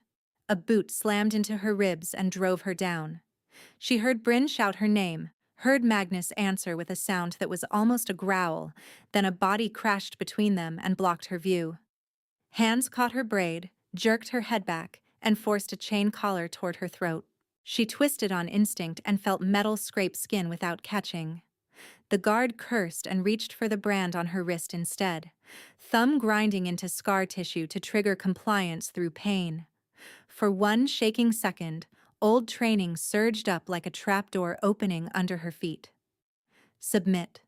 A boot slammed into her ribs and drove her down. She heard Bryn shout her name, heard Magnus answer with a sound that was almost a growl, then a body crashed between them and blocked her view. Hands caught her braid, jerked her head back, and forced a chain collar toward her throat. She twisted on instinct and felt metal scrape skin without catching. The guard cursed and reached for the brand on her wrist instead, thumb grinding into scar tissue to trigger compliance through pain. For one shaking second, old training surged up like a trapdoor opening under her feet. Submit.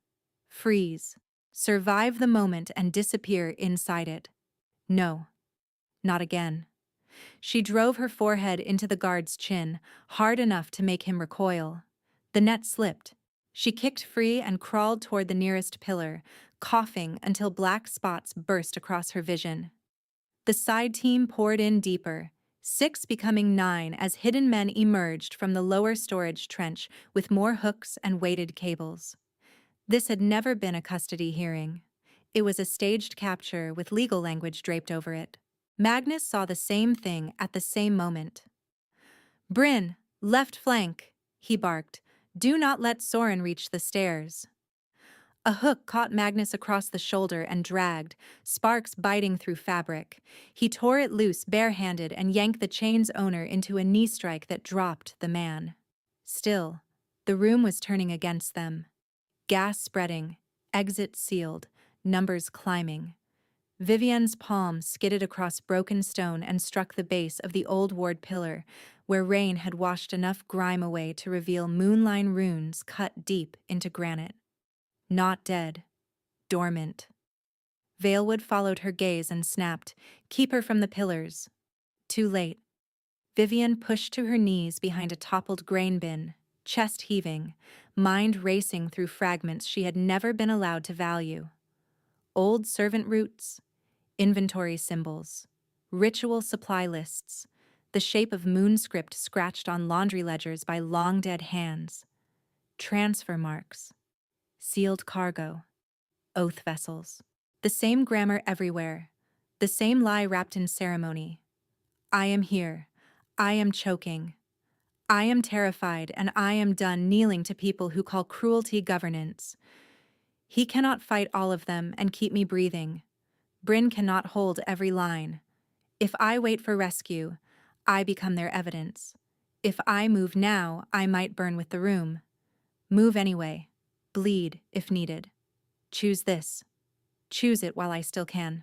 Freeze. Survive the moment and disappear inside it. No. Not again. She drove her forehead into the guard's chin, hard enough to make him recoil. The net slipped. She kicked free and crawled toward the nearest pillar, coughing until black spots burst across her vision. The side team poured in deeper, 6 becoming 9 as hidden men emerged from the lower storage trench with more hooks and weighted cables. This had never been a custody hearing. It was a staged capture with legal language draped over it. Magnus saw the same thing at the same moment. "Bryn, left flank," he barked. "Do not let Soren reach the stairs." A hook caught Magnus across the shoulder and dragged, sparks biting through fabric. He tore it loose barehanded and yanked the chain's owner into a knee strike that dropped the man. Still, the room was turning against them. Gas spreading, exit sealed, numbers climbing. Vivienne's palm skidded across broken stone and struck the base of the old ward pillar, where rain had washed enough grime away to reveal moonline runes cut deep into granite. Not dead. Dormant. Valewood followed her gaze and snapped, "Keep her from the pillars." Too late. Vivienne pushed to her knees behind a toppled grain bin, chest heaving, mind racing through fragments she had never been allowed to value. Old servant routes, inventory symbols, ritual supply lists, the shape of moonscript scratched on laundry ledgers by long-dead hands, transfer marks, sealed cargo, oath vessels. The same grammar everywhere, the same lie wrapped in ceremony. I am here. I am choking. I am terrified, and I am done kneeling to people who call cruelty governance. He cannot fight all of them and keep me breathing. Bryn cannot hold every line. If I wait for rescue, I become their evidence. If I move now, I might burn with the room. Move anyway. Bleed, if needed. Choose this. Choose it while I still can.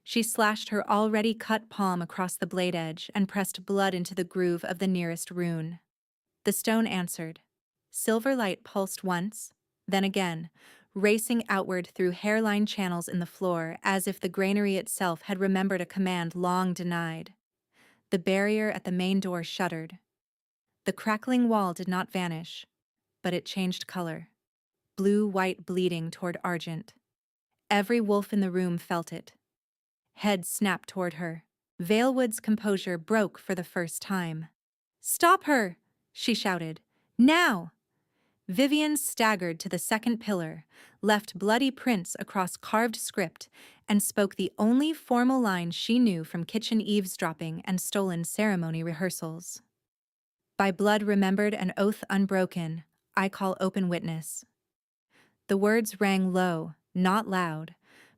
She slashed her already cut palm across the blade edge and pressed blood into the groove of the nearest rune. The stone answered. Silver light pulsed once, then again, racing outward through hairline channels in the floor as if the granary itself had remembered a command long denied. The barrier at the main door shuddered. The crackling wall did not vanish, but it changed color. Blue-white bleeding toward argent. Every wolf in the room felt it. Head snapped toward her. Valewood's composure broke for the first time. "Stop her!" she shouted. "Now!" Vivienne staggered to the second pillar, left bloody prints across carved script, and spoke the only formal line she knew from kitchen eavesdropping and stolen ceremony rehearsals. By blood remembered and oath unbroken, I call open witness. The words rang low, not loud,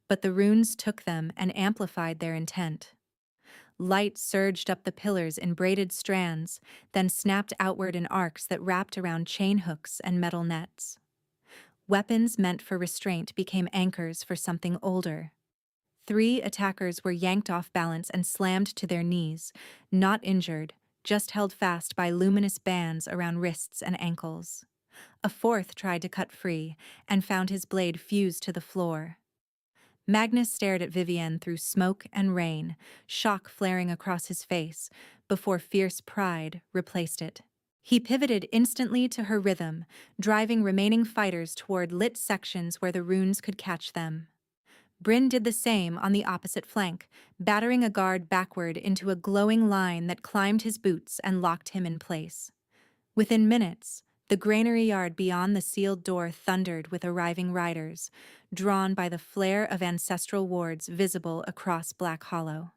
but the runes took them and amplified their intent. Light surged up the pillars in braided strands, then snapped outward in arcs that wrapped around chain hooks and metal nets. Weapons meant for restraint became anchors for something older. 3 attackers were yanked off balance and slammed to their knees, not injured, just held fast by luminous bands around wrists and ankles. A 4th tried to cut free and found his blade fused to the floor. Magnus stared at Vivienne through smoke and rain, shock flaring across his face, before fierce pride replaced it. He pivoted instantly to her rhythm, driving remaining fighters toward lit sections where the runes could catch them. Bryn did the same on the opposite flank, battering a guard backward into a glowing line that climbed his boots and locked him in place. Within minutes, the granary yard beyond the sealed door thundered with arriving riders, drawn by the flare of ancestral wards visible across Black Hollow.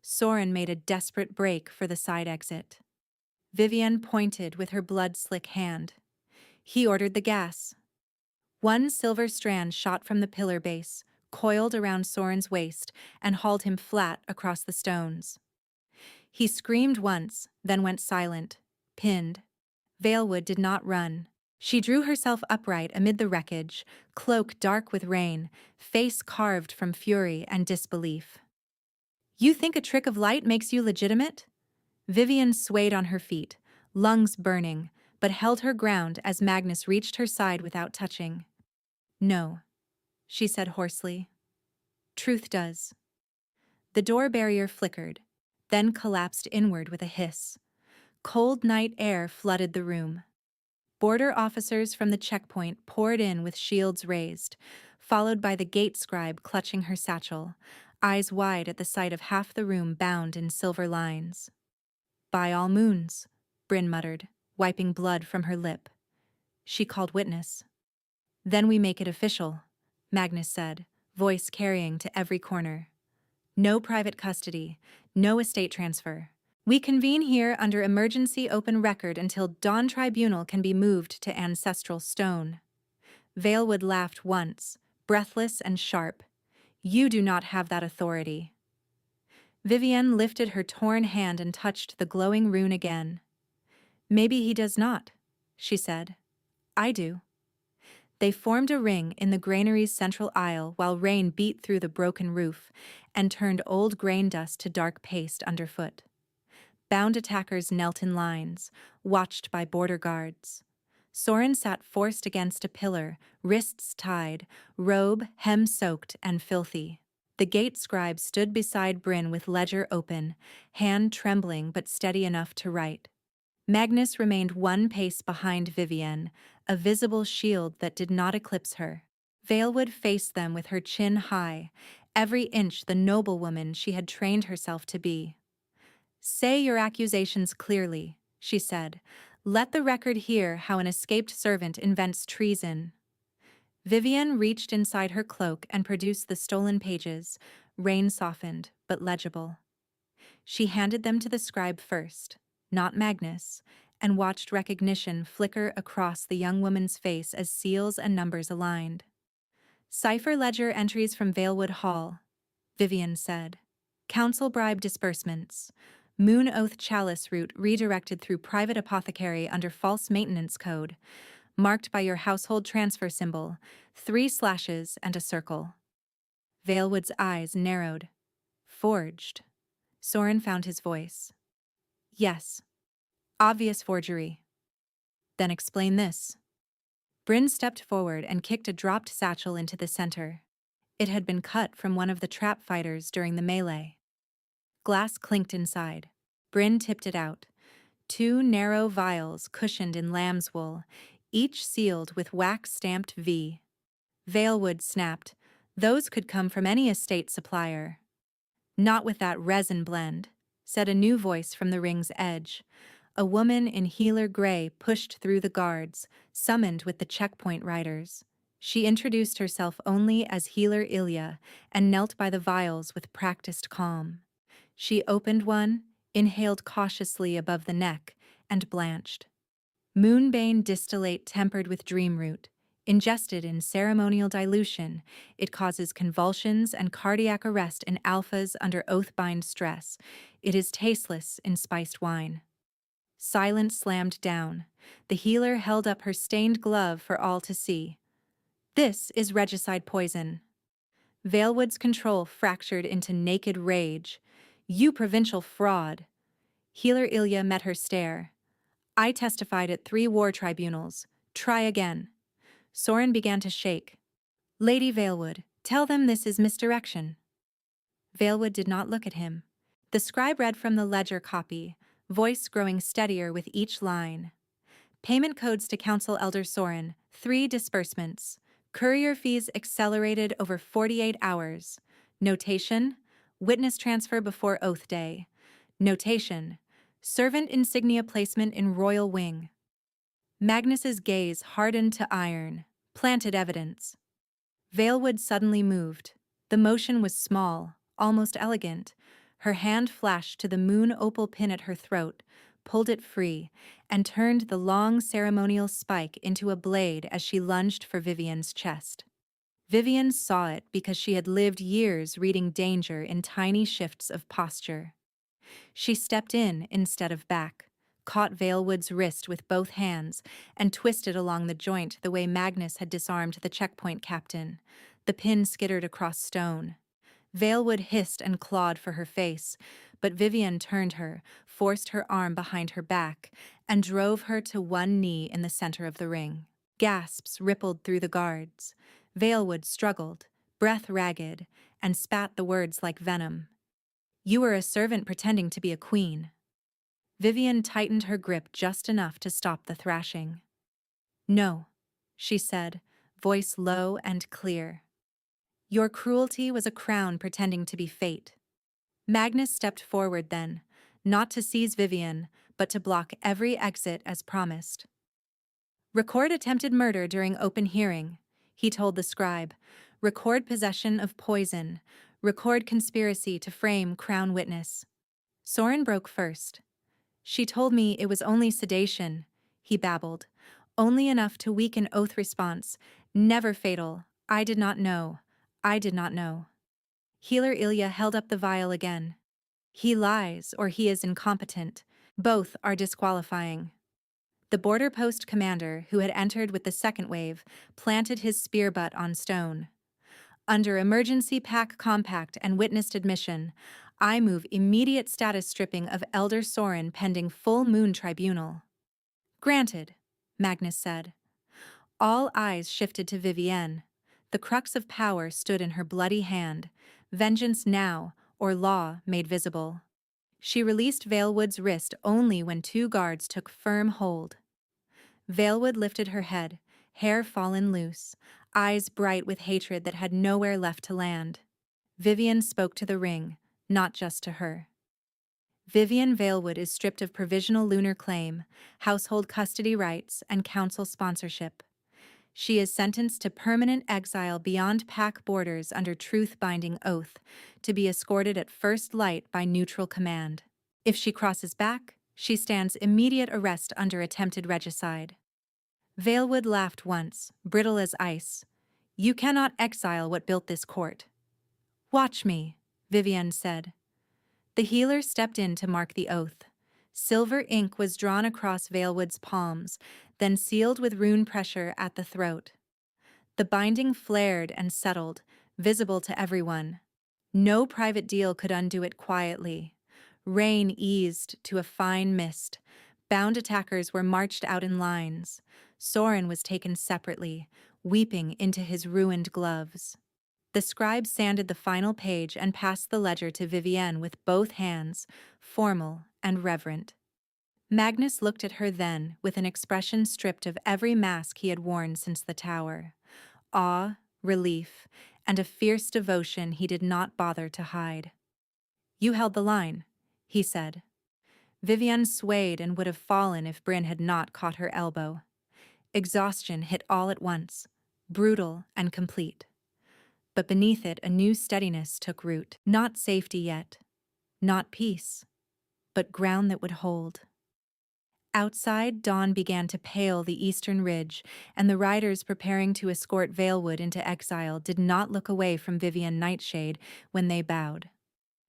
Soren made a desperate break for the side exit. Vivienne pointed with her blood-slick hand. He ordered the gas. 1 silver strand shot from the pillar base, coiled around Soren's waist, and hauled him flat across the stones. He screamed once, then went silent, pinned. Valewood did not run. She drew herself upright amid the wreckage, cloak dark with rain, face carved from fury and disbelief. "You think a trick of light makes you legitimate?" Vivienne swayed on her feet, lungs burning, but held her ground as Magnus reached her side without touching. "No," she said hoarsely. "Truth does." The door barrier flickered, then collapsed inward with a hiss. Cold night air flooded the room. Border officers from the checkpoint poured in with shields raised, followed by the gate scribe clutching her satchel, eyes wide at the sight of half the room bound in silver lines. "By all moons," Bryn muttered, wiping blood from her lip. She called witness. "Then we make it official," Magnus said, voice carrying to every corner. "No private custody, no estate transfer. We convene here under emergency open record until Dawn Tribunal can be moved to ancestral stone." Valewood laughed once, breathless and sharp. You do not have that authority. Vivienne lifted her torn hand and touched the glowing rune again. Maybe he does not, she said. I do. They formed a ring in the granary's central aisle while rain beat through the broken roof and turned old grain dust to dark paste underfoot. Bound attackers knelt in lines, watched by border guards. Soren sat forced against a pillar, wrists tied, robe hem-soaked and filthy. The gate scribe stood beside Bryn with ledger open, hand trembling but steady enough to write. Magnus remained one pace behind Vivienne, a visible shield that did not eclipse her. Valewood faced them with her chin high, every inch the noblewoman she had trained herself to be. Say your accusations clearly, she said. Let the record hear how an escaped servant invents treason. Vivienne reached inside her cloak and produced the stolen pages, rain softened but legible. She handed them to the scribe first, not Magnus, and watched recognition flicker across the young woman's face as seals and numbers aligned. Cipher ledger entries from Valewood Hall, Vivienne said. Council bribe disbursements. Moon Oath Chalice route redirected through private apothecary under false maintenance code, marked by your household transfer symbol, 3 slashes and a circle. Valewood's eyes narrowed. Forged. Soren found his voice. Yes. Obvious forgery. Then explain this. Bryn stepped forward and kicked a dropped satchel into the center. It had been cut from one of the trap fighters during the melee. Glass clinked inside. Bryn tipped it out. 2 narrow vials cushioned in lamb's wool, each sealed with wax-stamped V. Valewood snapped. Those could come from any estate supplier. Not with that resin blend, said a new voice from the ring's edge. A woman in healer gray pushed through the guards, summoned with the checkpoint riders. She introduced herself only as Healer Ilya and knelt by the vials with practiced calm. She opened one, inhaled cautiously above the neck, and blanched. Moonbane distillate tempered with dreamroot. Ingested in ceremonial dilution, it causes convulsions and cardiac arrest in alphas under oath-bind stress. It is tasteless in spiced wine. Silence slammed down. The healer held up her stained glove for all to see. This is regicide poison. Valewood's control fractured into naked rage. You provincial fraud. Healer Ilya met her stare. I testified at 3 war tribunals. Try again. Soren began to shake. Lady Valewood, tell them this is misdirection. Valewood did not look at him. The scribe read from the ledger copy, voice growing steadier with each line. Payment codes to Council Elder Soren, 3 disbursements. Courier fees accelerated over 48 hours. Notation, witness transfer before oath day. Notation, servant insignia placement in royal wing. Magnus's gaze hardened to iron, planted evidence. Valewood suddenly moved. The motion was small, almost elegant. Her hand flashed to the moon opal pin at her throat, pulled it free, and turned the long ceremonial spike into a blade as she lunged for Vivienne's chest. Vivienne saw it because she had lived years reading danger in tiny shifts of posture. She stepped in instead of back, caught Valewood's wrist with both hands, and twisted along the joint the way Magnus had disarmed the checkpoint captain. The pin skittered across stone. Valewood hissed and clawed for her face, but Vivienne turned her, forced her arm behind her back, and drove her to one knee in the center of the ring. Gasps rippled through the guards. Valewood struggled, breath ragged, and spat the words like venom. You were a servant pretending to be a queen. Vivienne tightened her grip just enough to stop the thrashing. No, she said, voice low and clear. Your cruelty was a crown pretending to be fate. Magnus stepped forward then, not to seize Vivienne, but to block every exit as promised. Record attempted murder during open hearing, he told the scribe. Record possession of poison. Record conspiracy to frame crown witness. Soren broke first. She told me it was only sedation, he babbled. Only enough to weaken oath response, Never fatal. I did not know. I did not know. Healer Ilya held up the vial again. He lies, or he is incompetent. Both are disqualifying. The border post commander, who had entered with the second wave, planted his spear butt on stone. Under emergency pack compact and witnessed admission, I move immediate status stripping of Elder Soren pending full moon tribunal. Granted, Magnus said. All eyes shifted to Vivienne. The crux of power stood in her bloody hand, vengeance now, or law made visible. She released Valewood's wrist only when two guards took firm hold. Valewood lifted her head, hair fallen loose, eyes bright with hatred that had nowhere left to land. Vivienne spoke to the ring, not just to her. Vivienne Valewood is stripped of provisional lunar claim, household custody rights, and council sponsorship. She is sentenced to permanent exile beyond pack borders under truth-binding oath, to be escorted at first light by neutral command. If she crosses back, she stands immediate arrest under attempted regicide. Valewood laughed once, brittle as ice. You cannot exile what built this court. Watch me, Vivienne said. The healer stepped in to mark the oath. Silver ink was drawn across Valewood's palms, then sealed with rune pressure at the throat. The binding flared and settled, visible to everyone. No private deal could undo it quietly. Rain eased to a fine mist. Bound attackers were marched out in lines. Soren was taken separately, weeping into his ruined gloves. The scribe sanded the final page and passed the ledger to Vivienne with both hands, formal and reverent. Magnus looked at her then with an expression stripped of every mask he had worn since the tower. Awe, relief, and a fierce devotion he did not bother to hide. You held the line, he said. Vivienne swayed and would have fallen if Bryn had not caught her elbow. Exhaustion hit all at once, brutal and complete. But beneath it a new steadiness took root. Not safety yet, not peace, but ground that would hold. Outside, dawn began to pale the eastern ridge, and the riders preparing to escort Valewood into exile did not look away from Vivienne Nightshade when they bowed.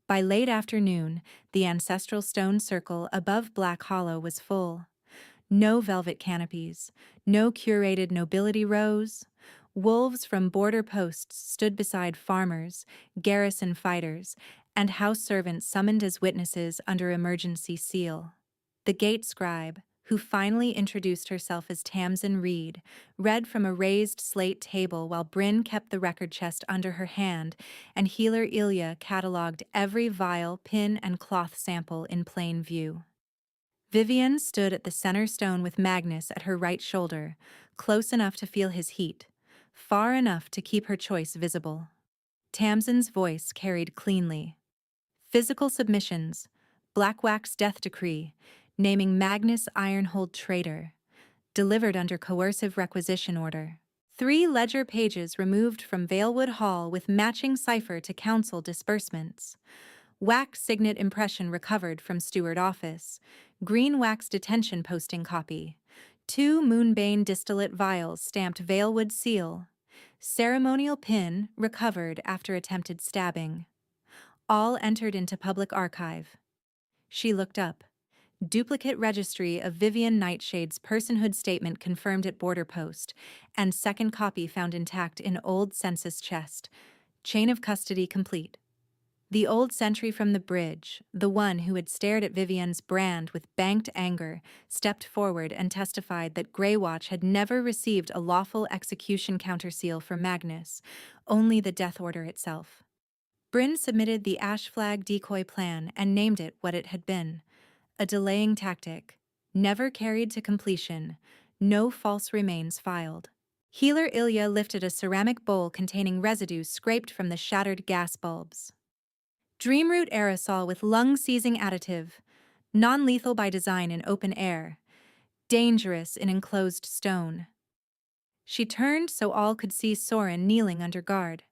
By late afternoon, the ancestral stone circle above Black Hollow was full. No velvet canopies, no curated nobility rows. Wolves from border posts stood beside farmers, garrison fighters, and house servants summoned as witnesses under emergency seal. The gate scribe, who finally introduced herself as Tamsin Reed, read from a raised slate table while Bryn kept the record chest under her hand, and healer Ilya catalogued every vial, pin, and cloth sample in plain view. Vivienne stood at the center stone with Magnus at her right shoulder, close enough to feel his heat, far enough to keep her choice visible. Tamsin's voice carried cleanly. Physical submissions, black wax death decree, naming Magnus Ironhold traitor, delivered under coercive requisition order. 3 ledger pages removed from Valewood Hall with matching cipher to council disbursements. Wax signet impression recovered from steward office. Green wax detention posting copy. 2 Moonbane distillate vials stamped Valewood seal. Ceremonial pin recovered after attempted stabbing. All entered into public archive. She looked up. Duplicate registry of Vivienne Nightshade's personhood statement confirmed at border post, and second copy found intact in old census chest. Chain of custody complete. The old sentry from the bridge, the one who had stared at Vivienne's brand with banked anger, stepped forward and testified that Greywatch had never received a lawful execution counterseal for Magnus, only the death order itself. Bryn submitted the ash flag decoy plan and named it what it had been. A delaying tactic, never carried to completion, no false remains filed. Healer Ilya lifted a ceramic bowl containing residue scraped from the shattered gas bulbs. Dreamroot aerosol with lung-seizing additive, non-lethal by design in open air, dangerous in enclosed stone. She turned so all could see Soren kneeling under guard.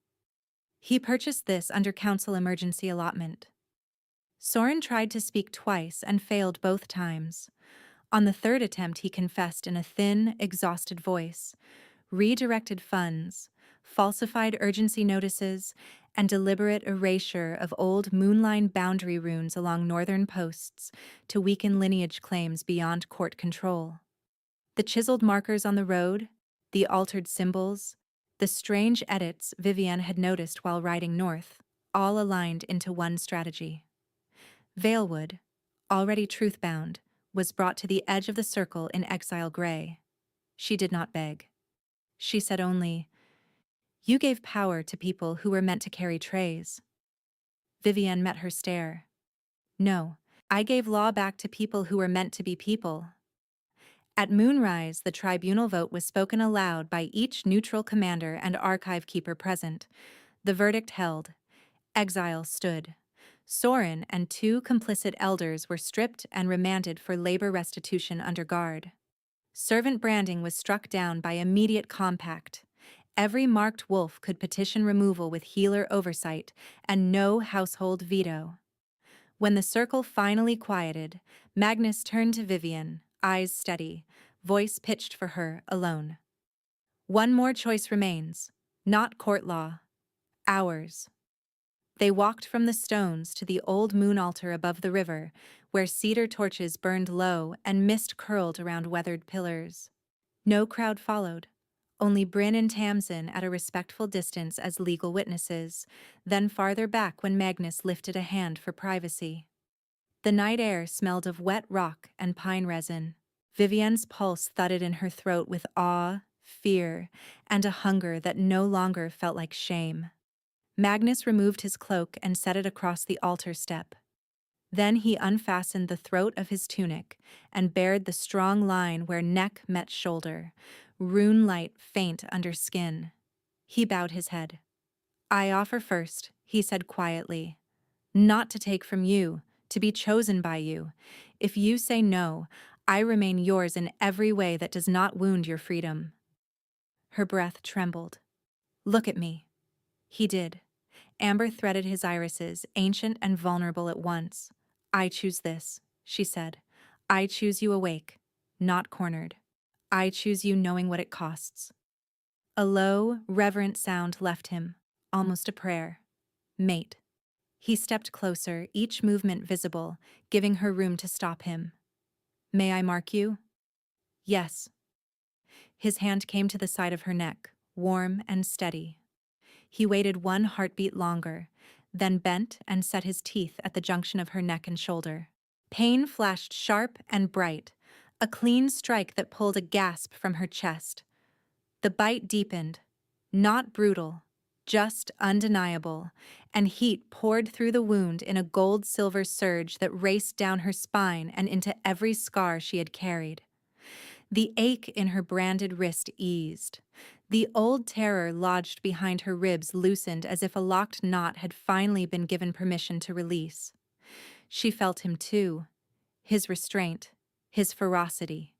He purchased this under council emergency allotment. Soren tried to speak twice and failed both times. On the third attempt he confessed in a thin, exhausted voice. redirected funds, falsified urgency notices, and deliberate erasure of old moonline boundary runes along northern posts to weaken lineage claims beyond court control. The chiseled markers on the road, the altered symbols, the strange edits Vivienne had noticed while riding north, all aligned into one strategy. Valewood, already truth-bound, was brought to the edge of the circle in exile gray. She did not beg. She said only, "You gave power to people who were meant to carry trays." Vivienne met her stare. "No, I gave law back to people who were meant to be people." At moonrise, the tribunal vote was spoken aloud by each neutral commander and archive keeper present. The verdict held. Exile stood. Soren and 2 complicit elders were stripped and remanded for labor restitution under guard. Servant branding was struck down by immediate compact. Every marked wolf could petition removal with healer oversight and no household veto. When the circle finally quieted, Magnus turned to Vivienne, eyes steady, voice pitched for her alone. "One more choice remains, not court law. Ours." They walked from the stones to the old moon altar above the river, where cedar torches burned low and mist curled around weathered pillars. No crowd followed, only Bryn and Tamsin at a respectful distance as legal witnesses, then farther back when Magnus lifted a hand for privacy. The night air smelled of wet rock and pine resin. Vivienne's pulse thudded in her throat with awe, fear, and a hunger that no longer felt like shame. Magnus removed his cloak and set it across the altar step. Then he unfastened the throat of his tunic and bared the strong line where neck met shoulder, rune light faint under skin. He bowed his head. "I offer first," he said quietly, "not to take from you, to be chosen by you. If you say no, I remain yours in every way that does not wound your freedom." Her breath trembled. "Look at me." He did. Amber threaded his irises, ancient and vulnerable at once. "I choose this," she said. "I choose you awake, not cornered. I choose you knowing what it costs." A low, reverent sound left him, almost a prayer. "Mate." He stepped closer, each movement visible, giving her room to stop him. "May I mark you?" "Yes." His hand came to the side of her neck, warm and steady. He waited 1 heartbeat longer, then bent and set his teeth at the junction of her neck and shoulder. Pain flashed sharp and bright, a clean strike that pulled a gasp from her chest. The bite deepened, not brutal, just undeniable, and heat poured through the wound in a gold-silver surge that raced down her spine and into every scar she had carried. The ache in her branded wrist eased. The old terror lodged behind her ribs loosened as if a locked knot had finally been given permission to release. She felt him too. His restraint, his ferocity,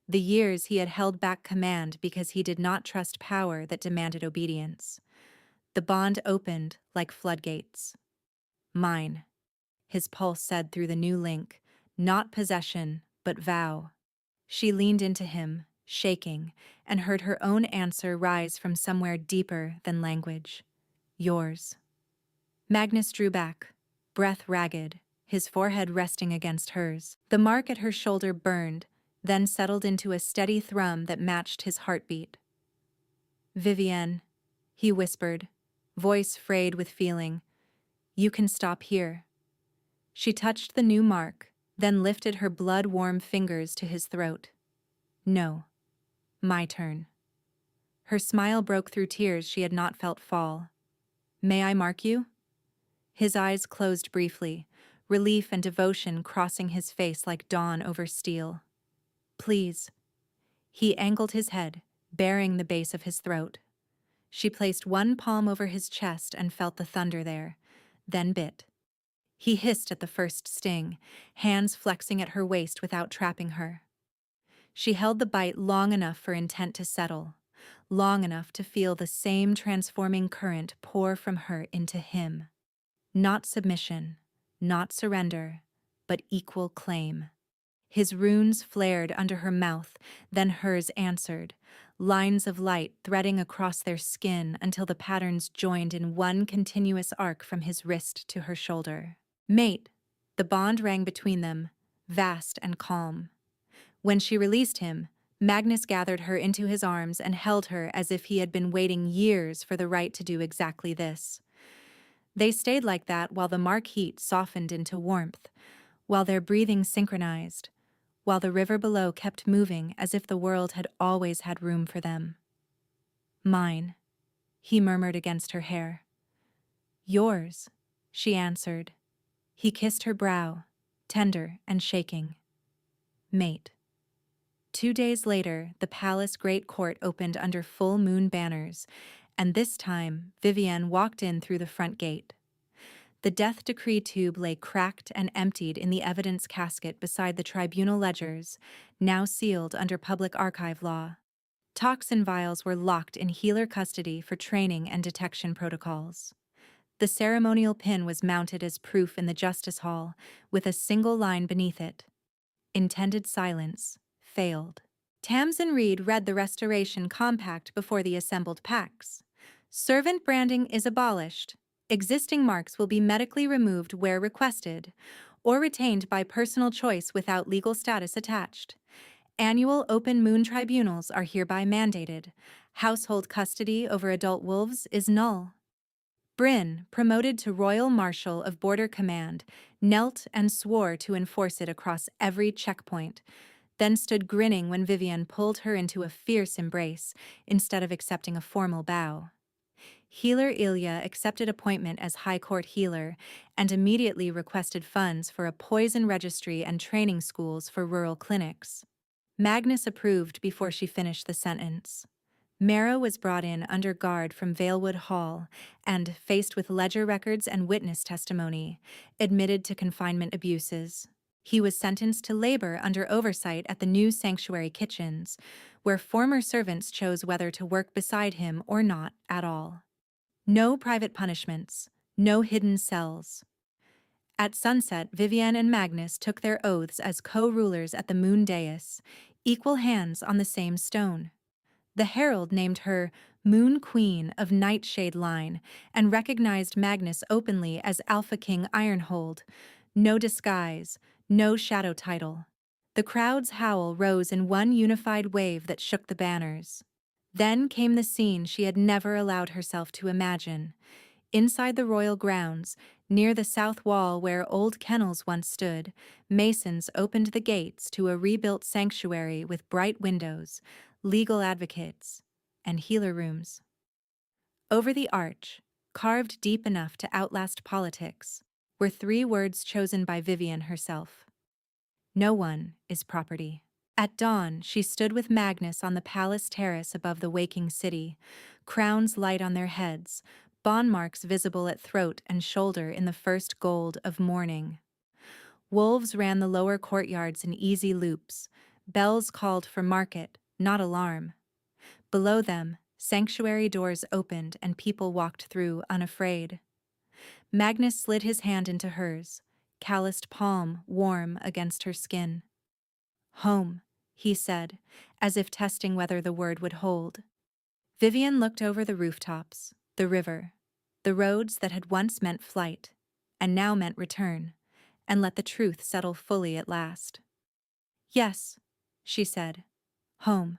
the years he had held back command because he did not trust power that demanded obedience. The bond opened like floodgates. "Mine," his pulse said through the new link, "not possession, but vow." She leaned into him, shaking, and heard her own answer rise from somewhere deeper than language. "Yours." Magnus drew back, breath ragged, his forehead resting against hers. The mark at her shoulder burned, then settled into a steady thrum that matched his heartbeat. "Vivienne," he whispered, voice frayed with feeling, "you can stop here." She touched the new mark, then lifted her blood-warm fingers to his throat. "No. My turn." Her smile broke through tears she had not felt fall. "May I mark you?" His eyes closed briefly, relief and devotion crossing his face like dawn over steel. "Please." He angled his head, baring the base of his throat. She placed 1 palm over his chest and felt the thunder there, then bit. He hissed at the first sting, hands flexing at her waist without trapping her. She held the bite long enough for intent to settle, long enough to feel the same transforming current pour from her into him. Not submission, not surrender, but equal claim. His runes flared under her mouth, then hers answered, lines of light threading across their skin until the patterns joined in one continuous arc from his wrist to her shoulder. Mate, the bond rang between them, vast and calm. When she released him, Magnus gathered her into his arms and held her as if he had been waiting years for the right to do exactly this. They stayed like that while the Mark heat softened into warmth, while their breathing synchronized, while the river below kept moving as if the world had always had room for them. Mine, he murmured against her hair. Yours, she answered. He kissed her brow, tender and shaking. Mate. 2 days later, the palace great court opened under full moon banners, and this time Vivienne walked in through the front gate. The death decree tube lay cracked and emptied in the evidence casket beside the tribunal ledgers, now sealed under public archive law. Toxin vials were locked in healer custody for training and detection protocols. The ceremonial pin was mounted as proof in the justice hall, with a single line beneath it. Intended silence. Failed. Tamsin Reed read the restoration compact before the assembled packs. Servant branding is abolished. Existing marks will be medically removed where requested, or retained by personal choice without legal status attached. Annual open moon tribunals are hereby mandated. Household custody over adult wolves is null. Bryn, promoted to Royal Marshal of Border Command, knelt and swore to enforce it across every checkpoint, then stood grinning when Vivienne pulled her into a fierce embrace instead of accepting a formal bow. Healer Ilya accepted appointment as High Court healer and immediately requested funds for a poison registry and training schools for rural clinics. Magnus approved before she finished the sentence. Marrow was brought in under guard from Valewood Hall and, faced with ledger records and witness testimony, admitted to confinement abuses. He was sentenced to labor under oversight at the new sanctuary kitchens, where former servants chose whether to work beside him or not at all. No private punishments, no hidden cells. At sunset, Vivienne and Magnus took their oaths as co-rulers at the moon dais, equal hands on the same stone. The herald named her Moon Queen of Nightshade line and recognized Magnus openly as Alpha King Ironhold. No disguise, no shadow title. The crowd's howl rose in one unified wave that shook the banners. Then came the scene she had never allowed herself to imagine. Inside the royal grounds, near the south wall where old kennels once stood, masons opened the gates to a rebuilt sanctuary with bright windows, legal advocates, and healer rooms. Over the arch, carved deep enough to outlast politics, were 3 words chosen by Vivienne herself. No one is property. At dawn, she stood with Magnus on the palace terrace above the waking city, crowns light on their heads, bond marks visible at throat and shoulder in the first gold of morning. Wolves ran the lower courtyards in easy loops. Bells called for market, not alarm. Below them, sanctuary doors opened and people walked through unafraid. Magnus slid his hand into hers, calloused palm warm against her skin. Home, he said, as if testing whether the word would hold. Vivienne looked over the rooftops, the river, the roads that had once meant flight, and now meant return, and let the truth settle fully at last. Yes, she said, home.